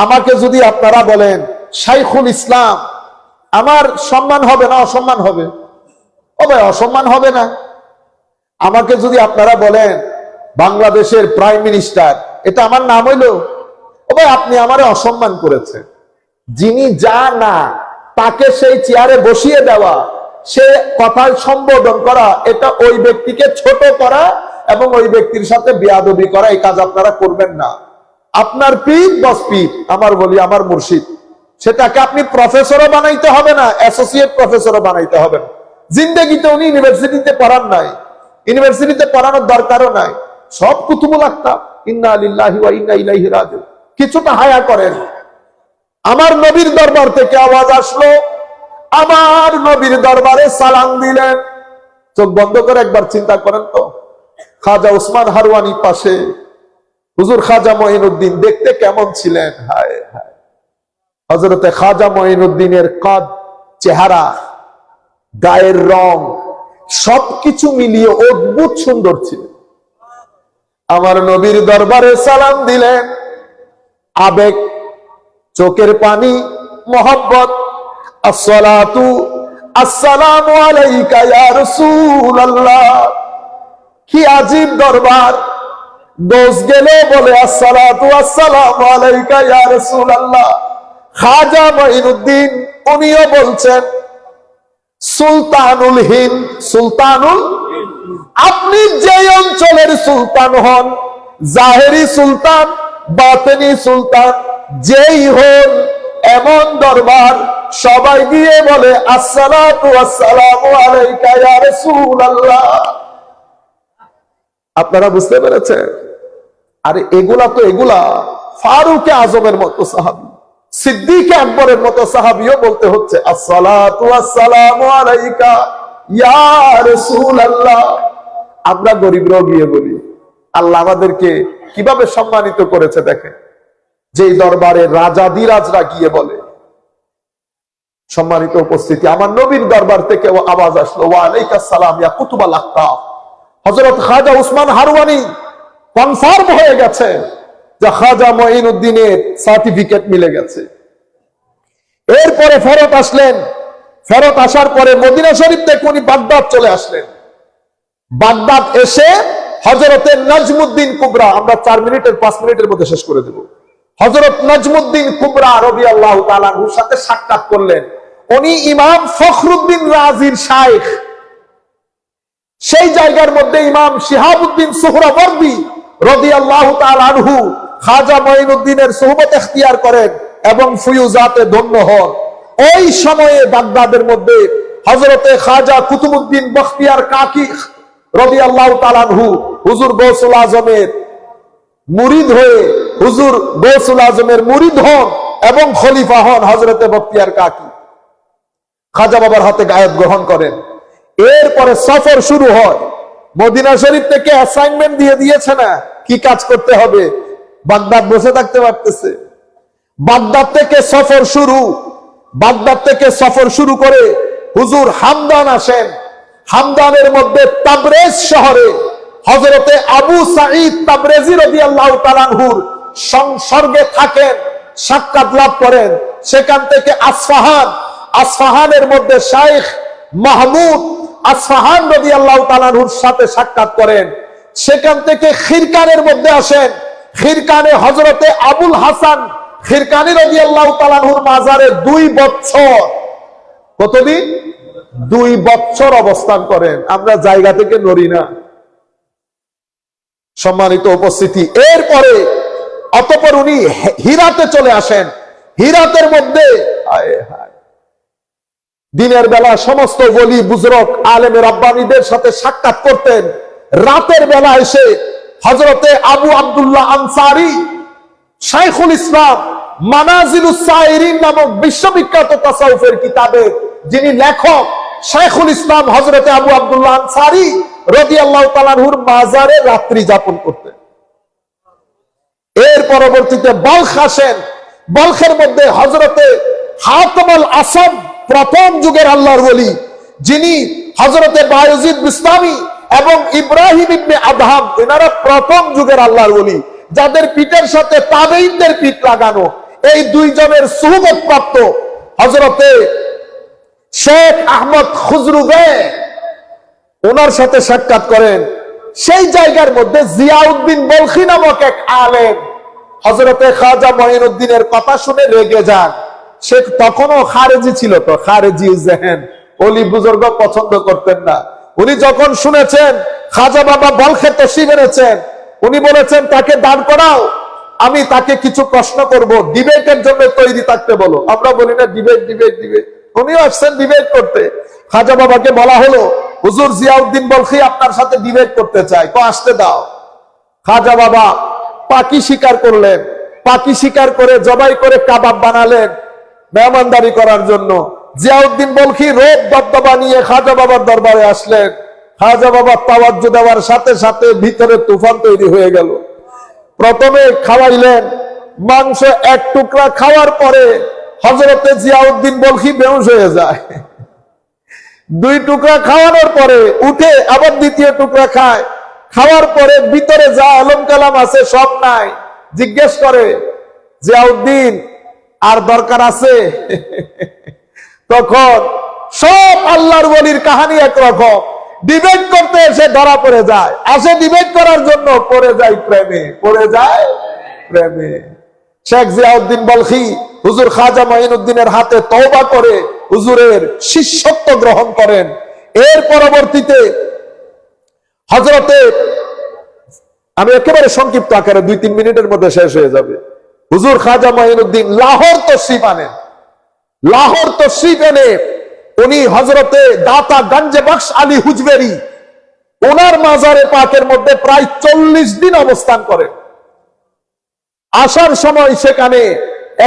আমাকে যদি আপনারা বলেন শাইখুল ইসলাম, আমার সম্মান হবে না অসম্মান হবে? ও ভাই, অসম্মান হবে না। আমাকে যদি আপনারা বলেন বাংলাদেশের প্রাইম মিনিস্টার, এটা আমার নাম হইলো? ও ভাই, আপনি আমারে অসম্মান করেছেন। যিনি যা না তাকে সেই চেয়ারে বসিয়ে দেওয়া, সে কথায় সম্বোধন করা, এটা ওই ব্যক্তিকে ছোট করা এবং ওই ব্যক্তির সাথে বেয়াদবি করা, এই কাজ আপনারা করবেন না। আপনার পীর বস পীর, আমার বলি আমার মুর্শিদ, সেটাকে আপনি প্রফেসরও বানাইতে হবে না, অ্যাসোসিয়েট প্রফেসরও বানাইতে হবে না। জিন্দেগিতে উনি ইউনিভার্সিটিতে পড়ান নাই, ইউনিভার্সিটিতে পড়ানোর দরকারও নাই। সব কুতুবুল আকতাব। ইন্না লিল্লাহি ওয়া ইন্না ইলাইহি রাজিউন। কিছুটা হায়া করেন। আমার নবীর দরবার থেকে আওয়াজ আসলো, আমার নবীর দরবারে সালাম দিলেন। চোখ বন্ধ করে একবার চিন্তা করেন তো, খাজা উসমান হারওয়ানি পাশে, হুজুর খাজা মঈনুদ্দিন দেখতে কেমন ছিলেন? হায় হায়, হযরতে খাজা মঈনুদ্দিনের কাদ, চেহারা, গায়ের রং, সবকিছু মিলিয়ে অদ্ভুত সুন্দর ছিল। আমার নবীর দরবারে সালাম দিলেন, আবেগ, চোখের পানি, মোহব্বত। আসসালাতু আসসালামু আলাইকা ইয়া রাসূলুল্লাহ। কি আজীব দরবার। দোষ গেলে বলে আসসালাতু আসসালামু আলাইকা ইয়া রাসূলুল্লাহ। খাজা মঈনুদ্দিন উনিও বলছেন সুলতানুল হিন্দ, সুলতানুল। আপনি যে অঞ্চলের সুলতান হন, জাহেরি সুলতান, বাতেনি সুলতান, যেই হন, এমন দরবার সবাই গিয়ে বলে আসসালাতু আসসালামু আলাইকা ইয়া রাসূলুল্লাহ। আপনারা বুঝতে পেরেছেন? আরে এগুলা তো এগুলা ফারুক আজমের মতো সাহাবী, সিদ্দিক আকবরের মতো সাহাবীও বলতে হচ্ছে আসসালাতু আসসালামু আলাইকা ইয়া রাসূলুল্লাহ। আমরা গরিবরাও গিয়ে বলি। আল্লাহ আমাদেরকে কিভাবে সম্মানিত করেছে দেখেন। যেই দরবারে রাজাদিরাজরা গিয়ে বলে। সম্মানিত উপস্থিতি, আমার নবীর দরবার থেকে আওয়াজ আসলো, ওয়া আলাইকাস সালাম ইয়া কুতুবুল আকতাব। হযরত খাজা উসমান হারওয়ানি কনফার্ম হয়ে গেছে যে খাজা মঈনুদ্দিনের সার্টিফিকেট মিলে গেছে। এরপরে ফেরত আসলেন। ফেরত আসার পরে মদিনা শরীফ থেকে উনি বাগদাদ চলে আসলেন। বাগদাদ এসে হযরতে নাজমুদ্দিন কুবরা, আমরা 4 মিনিটের 5 মিনিটের মধ্যে শেষ করে দেব, হযরত নাজমুদ্দিন কুবরা রাদিয়াল্লাহু তাআলা আনহুর সাথে সাক্ষাৎ করলেন। উনি ইমাম ফখরুদ্দিন রাজির শাইখ। সেই জায়গার মধ্যে ইমাম শিহাবুদ্দিন সুহরাওয়ার্দী রাদিয়াল্লাহু তাআলা আনহু খাজা মঈনুদ্দিনের সুহবত ইখতিয়ার করেন এবং ফুয়ুজাতে ধন্য হন। ওই সময়ে বাগদাদের মধ্যে হযরতে খাজা কুতুবউদ্দিন বখতিয়ার কাকি রাদিয়াল্লাহু তাআলা আনহু হুজুর গৌসুল আজমের মুরিদ হয়ে, হুজুর গৌসুল আজমের মুরিদ হন এবং খলিফা হন হযরতে বখতিয়ার কাকি। খাজা বাবার হাতে গায়েত গ্রহণ করেন। এরপরে সফর শুরু হয়। মদিনা শরীফ থেকে অ্যাসাইনমেন্ট দিয়ে দিয়েছে না কি কাজ করতে হবে, বাগদাদ বসে থাকতে পারতেছে। বাগদাদ থেকে সফর শুরু। বাগদাদ থেকে সফর শুরু করে হুজুর হামদান আসেন। হামদানের মধ্যে তাবরেজ শহরে হযরতে আবু সাঈদ তাবরেজি রাদিয়াল্লাহু তাআলা আনহুর সংসর্গে থাকেন, সাক্ষাৎ লাভ করেন। সেখান থেকে আসফাহান, আসফাহানের মধ্যে শাইখ মাহমুদ আসফাহান রাদিয়াল্লাহু তাআলা আনহুর সাথে সাক্ষাৎ করেন। সেখান থেকে খিরকানের মধ্যে আসেন। খিরকানে হযরতে আবুল হাসান খিরকানি রাদিয়াল্লাহু তাআলা আনহুর মাজারে 2 বছর, কতদিন? 2 বছর অবস্থান করেন। আমরা জায়গা থেকে নড়ি না। সম্মানিত উপস্থিতি, এরপরে অতঃপর উনি হীরাতে চলে আসেন। হীরাতের মধ্যে দিনের বেলা সমস্ত ওলি বুজরক আলেম রাব্বানীদের সাথে সাক্ষাৎ করতেন। রাতের বেলা এসে হযরতে আবু আব্দুল্লাহ আনসারী শাইখুল ইসলাম মানাজিলুস সাইরিন নামক বিশ্ববিখ্যাত তাসাউফের কিতাবের যিনি লেখক, শাইখুল ইসলাম হযরতে আবু আব্দুল্লাহ আনসারী রাদিয়াল্লাহু তাআলা আনহুর মাজারে রাত্রি যাপন করতেন। এর পরবর্তীতে বলখ আসেন। বলখের মধ্যে হযরতে হাতিম আল আসাদ, প্রথম যুগের আল্লাহর ওলি, যিনি হযরতে বায়জিদ বিস্তামি এবং ইব্রাহিম ইবনে আদহাম, এনারা প্রথম যুগের আল্লাহর ওলি, যাদের পিঠের সাথে তাবেঈনদের পিঠ লাগানো। এই দুইজনের সুহবত প্রাপ্ত হযরতে শেখ আহমদ খুজরুবে ওনার সাথে সাক্ষাৎ করেন। সেই জায়গার মধ্যে জিয়াউদ্দিন বলখি নামক এক আলেম হযরতে খাজা মঈনুদ্দিনের কথা শুনে রেগে যান। সে তখনও খারেজি ছিল, তো খারেজি জেহেন, ওলি বুজুর্গ পছন্দ করতেন না। উনি যখন শুনেছেন খাজা বাবা বলখে তশরিফ এনেছেন, উনি বলেছেন তাকে দাঁড় করাও, আমি তাকে কিছু প্রশ্ন করব, ডিবেটের জন্য তৈরি থাকতে বলো। আমরা বলি না ডিবেট ডিবেট ডিবেট, উনিও আসছেন ডিবেট করতে। খাজা বাবাকে বলা হলো, হুজুর জিয়াউদ্দিন বলখি আপনার সাথে ডিবেট করতে চাই, তো আসতে দাও। খাজা বাবা পাখি শিকার করলেন, পাখি শিকার করে জবাই করে কাবাব বানালেন মেহমানদারি করার জন্য। জিয়াউদ্দিন বলখি রোদ দবদবা নিয়ে খাজা বাবার দরবারে আসলেন। খাজা বাবা তাওয়াজ্জু দেওয়ার সাথে সাথে ভিতরে তুফান তৈরি হয়ে গেল। প্রথমে খাওয়াইলেন মাংস, এক টুকরা খাওয়ার পরে হযরতে জিয়াউদ্দিন বলখি বেহুশ হয়ে যায়। দুই টুকরা খাওয়ানোর পরে উঠে আবার দ্বিতীয় টুকরা খায়। খাওয়ার পরে ভিতরে যা আলম কালাম আছে সব নাই। জিজ্ঞেস করে, জিয়াউদ্দিন আর দরকার আছে? তখন সব আল্লাহর ওলির কাহিনী একরকম, ডিবেট করতে এসে ধরা পড়ে যায়, আসে ডিবেট করার জন্য, পড়ে যায় প্রেমে, পড়ে যায় প্রেমে। শেখ জিয়াউদ্দিন বলখি হুজুর খাজা মঈনুদ্দিনের হাতে তওবা করে হুজুরের শিষ্যত্ব গ্রহণ করেন। এর পরবর্তীতে হযরতে, আমি একেবারে সংক্ষিপ্ত আকারে 2-3 মিনিটের মধ্যে শেষ হয়ে যাবে, হুজুর খাজা মঈনুদ্দিন লাহোর তশরিফ আনেন। লাহোর তশরিফ এনে উনি হযরতে দাতা গঞ্জে বখশ আলী হুজবেরি ওনার মাজারে পাকের মধ্যে প্রায় 40 দিন অবস্থান করেন। আসার সময় সেখানে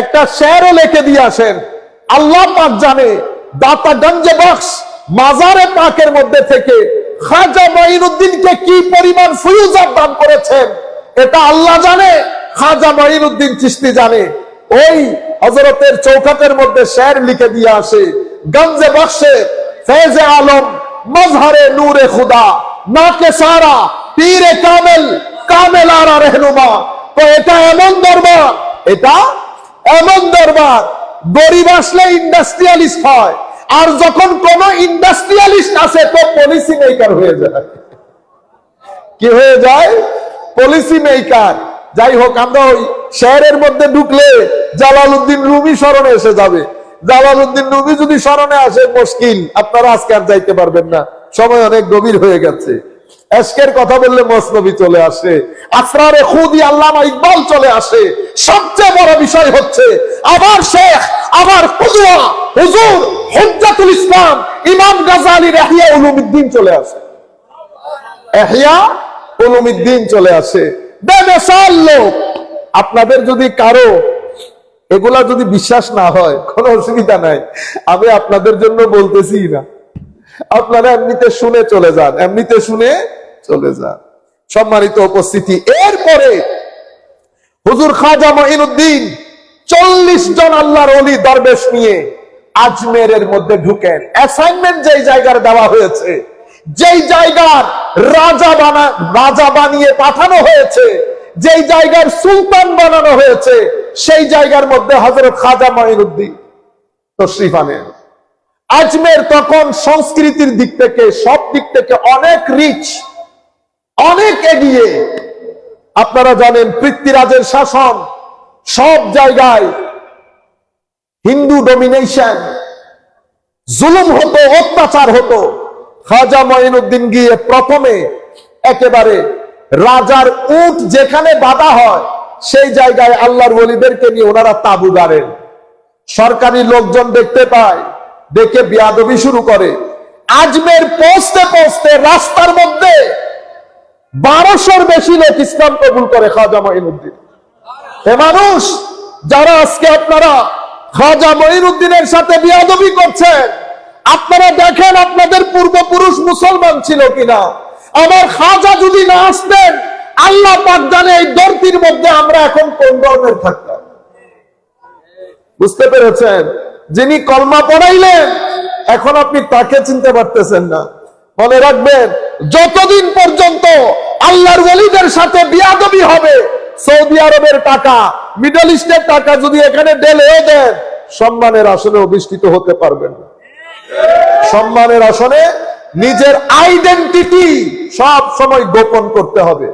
একটা শেরও লিখে দিয়ে আসেন। আল্লাহ পাক জানে দাতা গঞ্জে বখশ মাজারে পাকের মধ্যে থেকে খাজা মঈনুদ্দিনকে কি পরিমাণ ফয়ুজাত দান করেছেন, এটা আল্লাহ জানে, খাজা মঈনুদ্দিন চিশতি জানে। ওই হযরতের চৌকাতের মধ্যে শের লিখে দিয়ে আসে, গঞ্জে বখশে ফেজে আলম মজহরে নূরে খুদা নাকে সারা পীরে কামেল কামেল আরা रहनुमा। তো এটা এমন দরবার, এটা এমন দরবার, গরিব আসলে ইন্ডাস্ট্রিয়ালিস্ট হয়, আর যখন কোন ইন্ডাস্ট্রিয়ালিস্ট আসে তো পলিসি মেকার হয়ে যায়। কি হয়ে যায়? Policy maker. যাই হোক, আমরা ওই শহরের মধ্যে ঢুকলে জালালউদ্দিন রুমি স্মরণে এসে যাবে। জালালউদ্দিন রুমি যদি স্মরণে আসে মুশকিল, আপনারা আজকে আর যাইতে পারবেন না, সময় অনেক গভীর হয়ে গেছে। এশকের কথা বললে মসনবী চলে আসে, আসরারে খুদি আল্লামা ইকবাল চলে আসে। সবচেয়ে বড় বিষয় হচ্ছে আমার শেখ, আমার কুদওয়া হুজুর হুজ্জাতুল ইসলাম ইমাম গাজ্জালীর ইহয়া উলুমিদ্দিন চলে আসে। ইহয়া উলুমিদ্দিন চলে আসে। বেমিসাল লোক। আপনাদের যদি কারো এগুলা যদি বিশ্বাস না হয়, কোনো অসুবিধা নাই, আমি আপনাদের জন্য বলতেছি না, আপনারা এমনিতে শুনে চলে যান, এমনিতে শুনে চলে যান। সম্মানিত উপস্থিতি, এরপরে হুজুর খাজা মঈনুদ্দিন 40 জন আল্লাহর ওলি দরবেশ নিয়ে আজমেরের মধ্যে ঢুকেন। অ্যাসাইনমেন্ট যেই জায়গার দেওয়া হয়েছে, যেই জায়গার রাজা বানিয়ে পাঠানো হয়েছে, যেই জায়গার সুলতান বানানো হয়েছে, সেই জায়গার মধ্যে হযরত খাজা মঈনুদ্দিন তশরিফ আনেন। আজমের তখন সংস্কৃতির দিক থেকে, সব দিক থেকে অনেক রিচ, অনেক এগিয়ে। আপনারা জানেন পৃথ্বীরাজের শাসন, সব জায়গায় হিন্দু ডমিনেশন, জুলুম হতো, অত্যাচার হতো। খাজা মঈনুদ্দিন গিয়ে প্রথমে একেবারে রাজার উট যেখানে বাঁধা হয় সেই জায়গায় আল্লাহর ওলিদেরকে নিয়ে ওনারা তাবু গাড়েন। সরকারি লোকজন দেখতে পায়, দেখে বিয়াদবি শুরু করে। আজমের পৌঁছতে পৌঁছতে রাস্তার মধ্যে 1200-র বেশি লোক ইসলাম কবুল করে খাজা মঈনুদ্দিন। এ মানুষ যারা আজকে আপনারা খাজা মঈনুদ্দিনের সাথে বিয়াদবি করছেন, আপনারা দেখেন আপনাদের পূর্বপুরুষ মুসলমান ছিল কিনা। আমার খাজা যদি না আসতেন, আল্লাহ পাক জানে এই ধরতির মধ্যে আমরা এখন কোন ধর্মের থাকতাম। বুঝতে পেরেছেন? যিনি কলমা পড়াইলেন, এখন আপনি তাকে চিনতে পারতেছেন না। মনে রাখবেন, যতদিন পর্যন্ত আল্লাহর ওলিদের সাথে বিয়াদবি হবে, সৌদি আরবের টাকা, মিডল ইস্টের টাকা যদি এখানে ঢেলেও দেন, সম্মানের আসনে অধিষ্ঠিত হতে পারবেন না। সম্মানের আসনে নিজের আইডেন্টিটি সব সময় গোপন করতে হবে।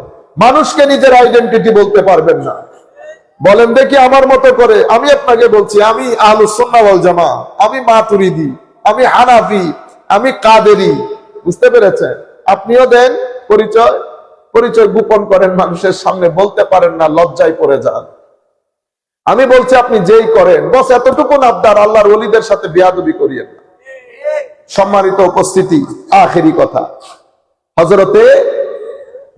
মানুষকে নিজের আইডেন্টিটি বলতে পারবেন না। বলেন দেখি আমার মতো করে, আমি আপনাকে বলছি, আমি আহলুস সুন্নাহ ওয়াল জামাত, আমি মাতুরিদি, আমি হানাফি, আমি কাদেরি। বুঝতে পেরেছেন? আপনিও দেন পরিচয়, পরিচয় গোপন করেন, মানুষের সামনে বলতে পারেন না, লজ্জায় পড়ে যান। আমি বলছি আপনি যেই করেন, বস এতটুকু আবদার, আল্লাহর ওলিদের সাথে বিয়াদবি করিয়েন না। সম্মানিত উপস্থিতি, আখেরি কথা, হযরতে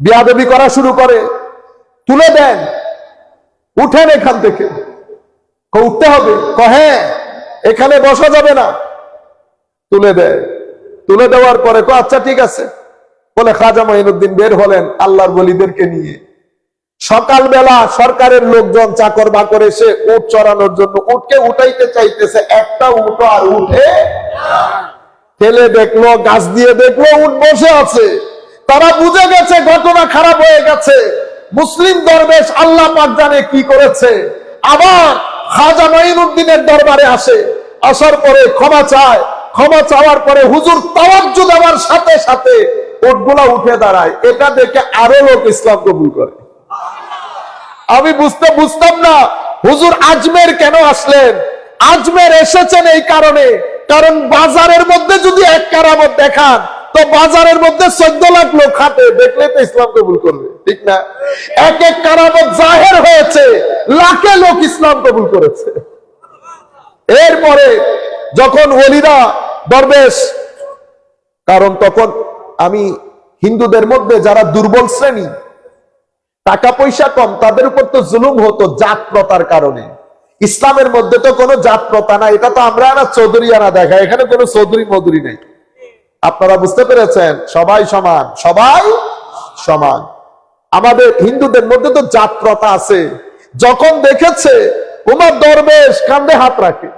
বিয়াদবি করা শুরু করে, তুলে দেন, উঠেন এখান থেকে। উঠতে হবে, হ্যাঁ এখানে বসা যাবে না। তুলে দেয়, তুলে দেওয়ার পরে আচ্ছা ঠিক আছে বলে খাজা মঈনুদ্দিন বের হলেন আল্লাহর ওলিদেরকে নিয়ে। সকালবেলা সরকারের লোকজন চাকর বাকর এসে উট চড়ানোর জন্য উটকে উঠাইতে চাইতেছে, একটা উট আর উঠে ফেলে দেখলো, গাছ দিয়ে দেখলো উট বসে আছে। তারা বুঝে গেছে ঘটনা খারাপ হয়ে গেছে। মুসলিম দরবেশ আল্লাহ পাক জানে কি করেছে। আবার খাজা মঈনুদ্দিনের দরবারে আসে, আসার পরে ক্ষমা চায়, ক্ষমা চাওয়ার পরে হুজুর তাওয়াজ্জু দেওয়ার সাথে সাথে উটগুলা উঠে দাঁড়ায়। এটা দেখে আরো লোক ইসলাম কবুল করে। আমি বুঝতাম না হুজুর আজমের কেন আসলেন। আজমের এসেছেন এই কারণে, কারণ বাজারের মধ্যে যদি এক কারামত দেখান তো বাজারের মধ্যে 14 লাখ লোক হাঁটে, দেখলে তো ইসলাম কবুল করবে, ঠিক না? এক এক কারামত জাহের হয়েছে, লাখে লোক ইসলাম কবুল করেছে। এরপরে যখন ওলিরা দরবেশ, কারণ তখন আমি হিন্দুদের মধ্যে যারা দুর্বল শ্রেণী, টাকা পয়সা কম, তাদের উপর তো জুলুম হতো জাত প্রথার কারণে। ইসলামের মধ্যে তো কোনো জাত প্রথা না, এটা তো আমরা না চৌধুরী আনা দেখা, এখানে কোনো চৌধুরী মধুরী নেই। আপনারা বুঝতে পেরেছেন? সবাই সমান, সবাই সমান। আমাদের হিন্দুদের মধ্যে তো জাত প্রথা আছে। যখন দেখেছে উমর দরবেশ কাঁধে হাত রাখে,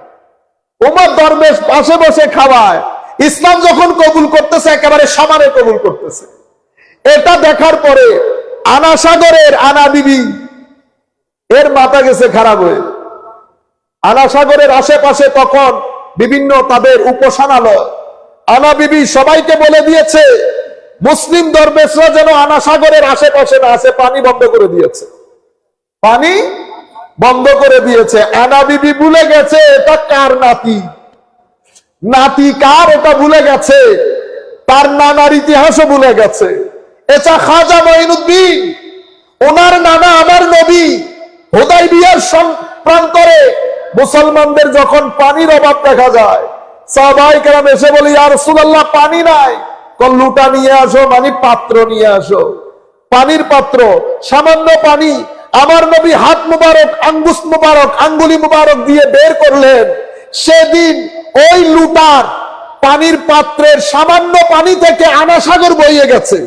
উমর দরবেশ পাশে বসে খাওয়ায়, ইসলাম যখন কবুল করতেছে একেবারে সমানে কবুল করতেছে, এটা দেখার পরে আনা সাগরের আনা বিবি এর মাথা গেছে খারাপ হয়ে। আনা সাগরের আশেপাশে তখন বিভিন্ন তাদের উপাসনালয়। আনা বিবি সবাইকে বলে দিয়েছে মুসলিম দরবেশরা যেন আনা সাগরের আশেপাশে না আসে, পানি বন্ধ করে দিয়েছে, পানি বন্ধ করে দিয়েছে। আনা বিবি ভুলে গেছে এটা কার নাতি, নাতি কার এটা ভুলে গেছে, তার নানার ইতিহাসও ভুলে গেছে। এটা খাজা মঈনুদ্দিন, ওনার নানা আমার নবী। হুদায়বিয়ার প্রান্তরে মুসলমানদের যখন পানির অভাব দেখা যায়, সাহাবায়ে কেরাম এসে বলে ইয়া রাসূলুল্লাহ পানি নাই। লুটা নিয়ে আসো, মানে পাত্র নিয়ে আসো, পানির পাত্র, সামান্য পানি। আমার নবী হাত মুবারক, আঙ্গুস মুবারক, আঙ্গুলি মুবারক দিয়ে বের করলেন। সেদিন ওই লুটার পানির পাত্রের সামান্য পানি থেকে আনা সাগর বইয়ে গেছে।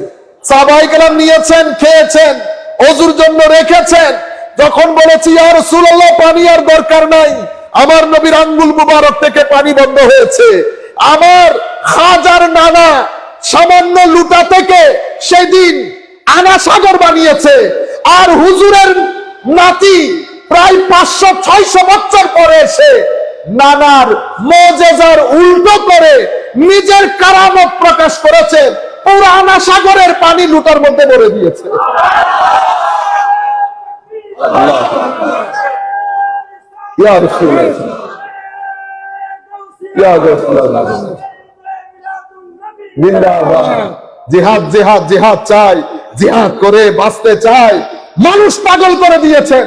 সাহাবায়ে কেরাম নিয়েছেন, খেয়েছেন, ওযুর জন্য রেখেছেন। যখন বলেছি ইয়া রাসূলুল্লাহ পানি আর দরকার নাই, আমার নবীর আঙ্গুল মুবারক থেকে পানি বন্ধ হয়েছে। আমার খাজার নানা সামান্য লুটা থেকে সেদিন আনা সাগর বানিয়েছে। আর হুজুরের নাতি প্রায় 500-600 বছর পরে এসে নানার মুজিজার উল্টো করে নিজের কারামত প্রকাশ করেছে, পুরো আনা সাগরের পানি লুটার মধ্যে ভরে দিয়েছে। ইয়া রাসূলুল্লাহ, ইয়া রাসূলুল্লাহ, জিন্দাবাদ। জিহাদ জিহাদ জিহাদ চাই, জিহাদ করে বাঁচতে চাই। মানুষ পাগল করে দিয়েছেন,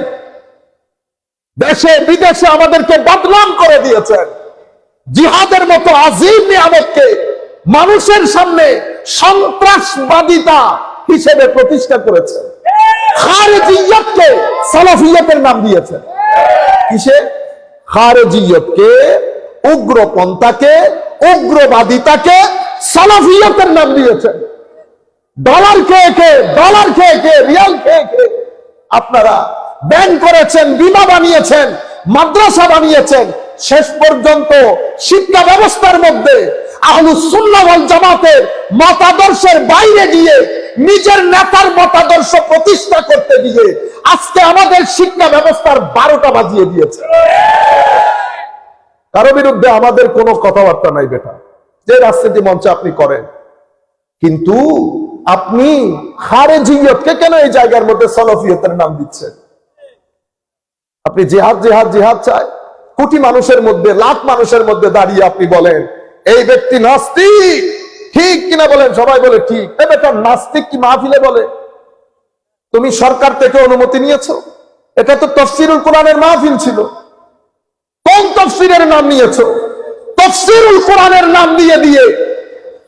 দেশে বিদেশে আমাদেরকে বদনাম করে দিয়েছেন। জিহাদের মতো আজিম নিয়ামতকে মানুষের সামনে সন্ত্রাসবাদিতা হিসেবে প্রতিষ্ঠা করেছেন। খারেজিয়তকে সালাফিয়তের নাম দিয়েছেন। কিসে? খারেজিয়তকে, উগ্রপন্থাকে, উগ্রবাদিতাকে সালাফিয়তের নাম দিয়েছেন। ডলার খেয়ে খেয়ে, ডলার খেয়ে খেয়ে, রিয়াল খেয়ে খেয়ে আপনারা ব্যাংক করেছেন, বিমা বানিয়েছেন, মাদ্রাসা বানিয়েছেন। শেষ পর্যন্ত শিক্ষা ব্যবস্থার মধ্যে আহলুস সুন্নাহ ওয়াল জামাতের মতাদর্শের বাইরে গিয়ে নিজের নেতার মতাদর্শ প্রতিষ্ঠা করতে গিয়ে আজকে আমাদের শিক্ষা ব্যবস্থার 12টা বাজিয়ে দিয়েছে। কারো বিরুদ্ধে আমাদের কোনো কথাবার্তা নাই বেটা, যে রাজনীতি মঞ্চে আপনি করেন, কিন্তু আপনি খারেজিয়তকে কেন এই জায়গার মধ্যে সালাফিয়তের নাম দিচ্ছেন? আপনি জিহাদ জিহাদ জিহাদ চায়, কোটি মানুষের মধ্যে, লাখ মানুষের মধ্যে দাঁড়িয়ে আপনি বলেন এই ব্যক্তি নাস্তিক, ঠিক কিনা বলেন? সবাই বলে ঠিক। বেটা নাস্তিক কি মাহফিলে বলে? তুমি সরকার থেকে অনুমতি নিয়েছো? এটা তো তাফসীরুল কোরআনের মাহফিল ছিল। কোন তাফসীরের নাম নিয়েছো? তাফসীরুল কোরআনের নাম দিয়ে দিয়ে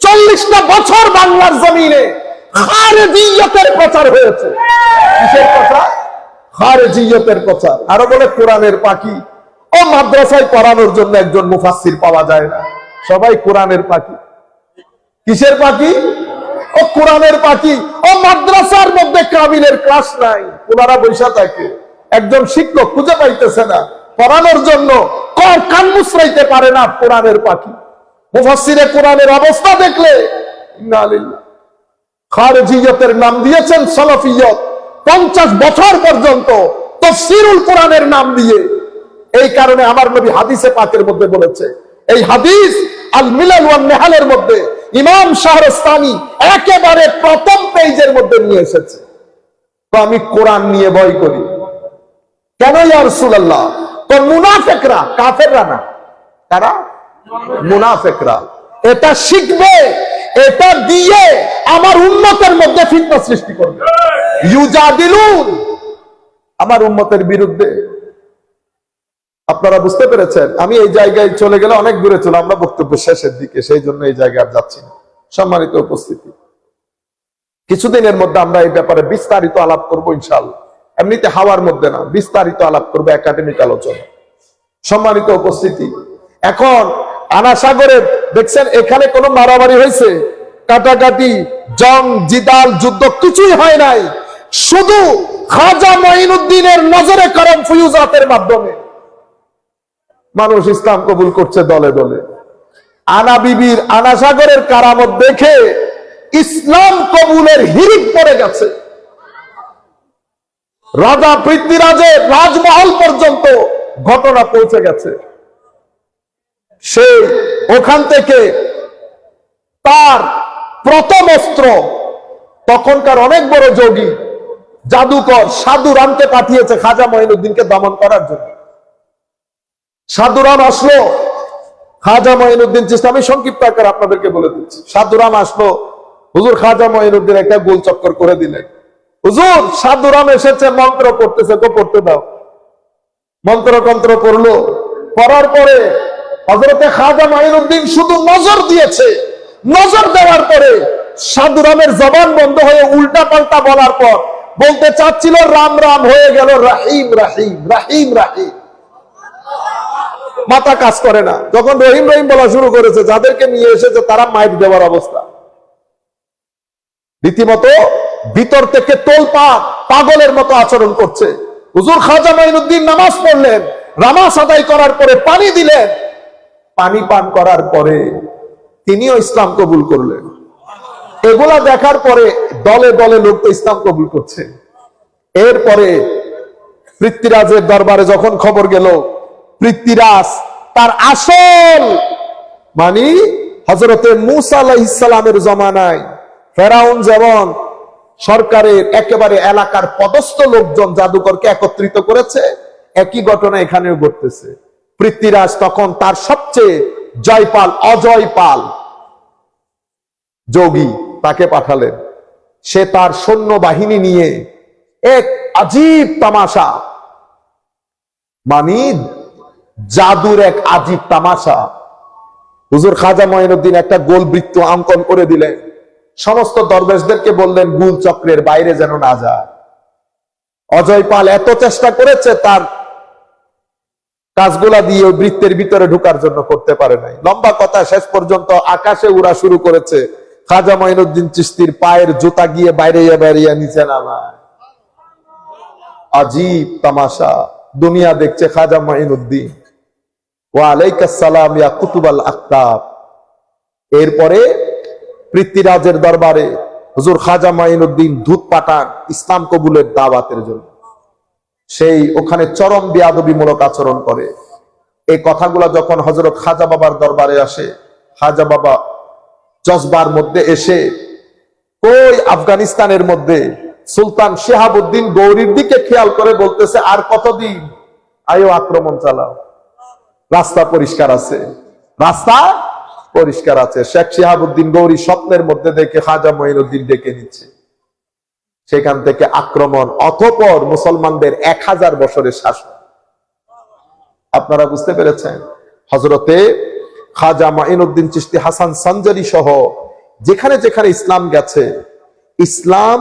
40টা বছর বাংলার জমিনে খারেজিয়তের প্রচার হয়েছে। কিসের প্রচার? খারেজিয়তের প্রচার। আরো বলে কোরআনের পাখি। ও মাদ্রাসায় পড়ানোর জন্য একজন মুফাসসির পাওয়া যায় না, সবাই কোরআনের পাখি। কিসের পাখি? ও কোরআনের পাখি। ও মাদ্রাসার মধ্যে কামিলের ক্লাস নাই, ওনারা বৈশা থাকে, একজন শিক্ষক খুঁজে পাইতেছে না পড়ানোর জন্য, কর কান মুছরাইতে পারে না, কোরআনের পাখি। মুফাসসিরে কোরআনের অবস্থা দেখলে ইন্না লিল্লাহ। খারেজিয়তের নাম দিয়েছেন সালাফিয়ত 50 বছর পর্যন্ত তাফসীরুল কোরআনের নাম দিয়ে। এই কারণে আমার নবী হাদিসে পাকের মধ্যে বলেছে, এই হাদিস আল মিলাল ওয়ান নিহালের মধ্যে ইমাম শাহরাস্তানি একেবারে প্রথম পেজের মধ্যে নিয়ে এসেছে। তো আমি কোরআন নিয়ে ভয় করি কেন ইয়া রাসূলুল্লাহ? তো মুনাফিকরা, কাফেররা না, তারা মুনাফিকরা এটা শিখবে, এটা দিয়ে আমার উম্মতের মধ্যে ফিতনা সৃষ্টি করবে। ইউজাদিলুন, আমার উম্মতের বিরুদ্ধে। আপনারা বুঝতে পেরেছেন? আমি এই জায়গায় চলে গেলে অনেক দূরে চলে, আমরা বক্তব্য শেষের দিকে, সেই জন্য এই জায়গায় আর যাচ্ছি না। সম্মানিত উপস্থিতি, কিছুদিনের মধ্যে আমরা এই ব্যাপারে বিস্তারিত আলাপ করবো ইনশাআল্লাহ। এমনিতে হাওয়ার মধ্যে না, বিস্তারিত আলাপ করবো, একাডেমিক আলোচনা। সম্মানিত উপস্থিতি, এখন আনাসাগরে দেখছেন এখানে কোনো মারামারি হয়েছে? কাটাকাটি, জং, জিদাল, যুদ্ধ কিছুই হয় নাই। শুধু খাজা মঈনুদ্দিনের নজরে করম ফুয়ুজাতের মাধ্যমে মানুষ ইসলাম কবুল করছে দলে দলে। আনা বিবির আনাসাগরের কারামত দেখে ইসলাম কবুলের হিড়িক পড়ে গেছে। রাজা পৃথ্বীরাজের রাজমহল পর্যন্ত ঘটনা পৌঁছে গেছে। সে ওখান থেকে তার প্রথম অস্ত্র, তখনকার অনেক বড় যোগী জাদুকর সাধুরামকে পাঠিয়েছে খাজা মঈনুদ্দিনকে দমন করার জন্য। সাধুরাম আসলো, খাজা মঈনুদ্দিন চিশতি, আমি সংক্ষিপ্ত আকারে আপনাদেরকে বলে দিচ্ছি। সাধুরাম আসলো, হুজুর খাজা মঈনুদ্দিন একটা গোল চক্কর করে দিলেন। হুজুর সাধুরাম এসেছে, মন্ত্র পড়তেছে, তো পড়তে দাও। মন্ত্র পড়লো, পড়ার পরে হযরতে খাজা মঈনুদ্দিন শুধু নজর দিয়েছে। নজর দেওয়ার পরে সাধুরামের জবান বন্ধ হয়ে উল্টা পাল্টা বলার পর বলতে চাচ্ছিল রাম রাম, হয়ে গেল রাহিম রাহিম রাহিম রাহিম। মাথা কাজ করে না। যখন রহিম রহিম বলা শুরু করেছে, যাদেরকে নিয়ে এসেছে তারা মাইর দেওয়ার অবস্থা। রীতিমতো ভিতর থেকে তোলপাড়, পাগলের মতো আচরণ করছে। হুজুর খাজা মঈনুদ্দিন নামাজ পড়লেন, নামাজ আদায় করার পরে পানি দিলেন, পানি পান করার পরে তিনিও ইসলাম কবুল করলেন। এগুলা দেখার পরে দলে দলে লোক তো ইসলাম কবুল করছে। এরপরে পৃথ্বীরাজের দরবারে যখন খবর গেল, পৃথ্বীরাজ তার আসল মানে হযরতে মূসা আলাইহিস সালামের জমানায় ফেরাউন যেমন সরকারের একেবারে এলাকার পদস্থ লোকজন জাদুকরকে একত্রিত করেছে, একই ঘটনা এখানেও ঘটতেছে। পৃথ্বীরাজ তখন তার সবচেয়ে জয়পাল, অজয়পাল যোগী তাকে পাঠালেন। সে তার সৈন্য বাহিনী নিয়ে এক আজীব তামাশা, মানে জাদুর এক আজীব তামাশা। হুজুর খাজা মঈনুদ্দিন একটা গোল বৃত্ত অঙ্কন করে দিলেন, সমস্ত দরবেশদেরকে বললেন গোল চক্রের বাইরে যেন না যায়। অজয়পাল এত চেষ্টা করেছে, তার কাজগুলা দিয়ে ওই বৃত্তের ভিতরে ঢোকার জন্য করতে পারে নাই। লম্বা কথা, শেষ পর্যন্ত আকাশে উড়া শুরু করেছে। খাজা মঈনুদ্দিন চিশতির পায়ের জুতা গিয়ে বাইরে বাইরে নিচে নামায়। আজীব তামাশা দুনিয়া দেখছে। খাজা মঈনুদ্দিন, ওয়া আলাইকাস সালাম ইয়া কুতুবাল আকতাব, এরপরে পৃথ্বীরাজের দরবারে হুজুর খাজা মাইনুদ্দিন দূত পাঠান ইসলাম কবুলের দাওয়াতের জন্য। সেই ওখানে চরম বেয়াদবিমূলক আচরণ করে। এই কথাগুলা যখন হযরত খাজা বাবার দরবারে আসে, খাজা বাবা জজবার মধ্যে এসে ওই আফগানিস্তানের মধ্যে সুলতান শিহাবুদ্দিন গৌরীর দিকে খেয়াল করে বলতেছে, আর কতদিন, আয়ো আক্রমণ চালাও, রাস্তা পরিষ্কার আছে, রাস্তা পরিষ্কার আছে। শেখ শিহাবুদ্দিন গৌরী স্বপ্নের মধ্যে দেখে খাজা মঈনুদ্দিন ডেকে নিচ্ছে, সেখান থেকে আক্রমণ, অতঃপর মুসলমানদের 1000 বছরের শাসন। আপনারা বুঝতে পেরেছেন? হযরতে খাজা মাঈনুদ্দিন চিশতি হাসান সানজারি সহ যেখানে যেখানে ইসলাম গেছে, ইসলাম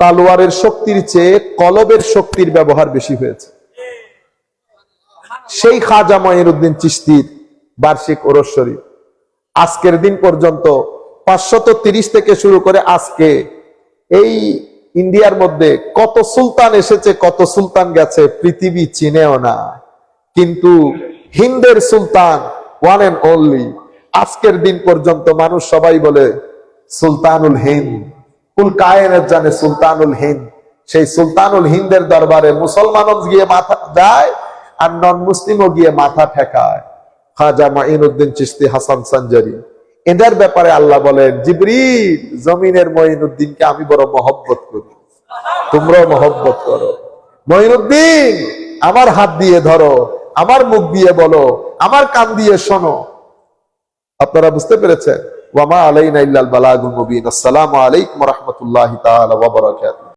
তালোয়ারের শক্তির চেয়ে কলবের শক্তির ব্যবহার বেশি হয়েছে। সেই খাজা মাঈনুদ্দিন চিশতির বার্ষিক ওরস শরীফ আজকের দিন পর্যন্ত 530 থেকে শুরু করে আজকে এই ইন্ডিয়ার মধ্যে কত সুলতান এসেছে, কত সুলতান গেছে, পৃথিবী চিনেও না। কিন্তু হিন্দের সুলতান ওয়ান এন্ড অনলি, আজকের দিন পর্যন্ত মানুষ সবাই বলে সুলতানুল হিন্দ, কুল কায়নাত জানে সুলতানুল হিন্দ। সেই সুলতানুল হিন্দের দরবারে মুসলমানও গিয়ে মাথা যায় আর নন মুসলিমও গিয়ে মাথা ঠেকায়। খাজা মাঈনুদ্দিন চিশতি হাসান সানজারি, এদের ব্যাপারে আল্লাহ বলেন, জিবরিল, জমিনের মঈনুদ্দিনকে আমি বড় মহব্বত করি, তোমরাও মহব্বত করো। মঈনুদ্দিন, আমার হাত দিয়ে ধরো, আমার মুখ দিয়ে বলো, আমার কান দিয়ে শোনো। আপনারা বুঝতে পেরেছেন? ওয়া মা আলাইনা ইল্লাল বালাগুল মুবিন। আসসালামু আলাইকুম ওয়া রাহমাতুল্লাহি তাআলা ওয়া বারাকাতুহু।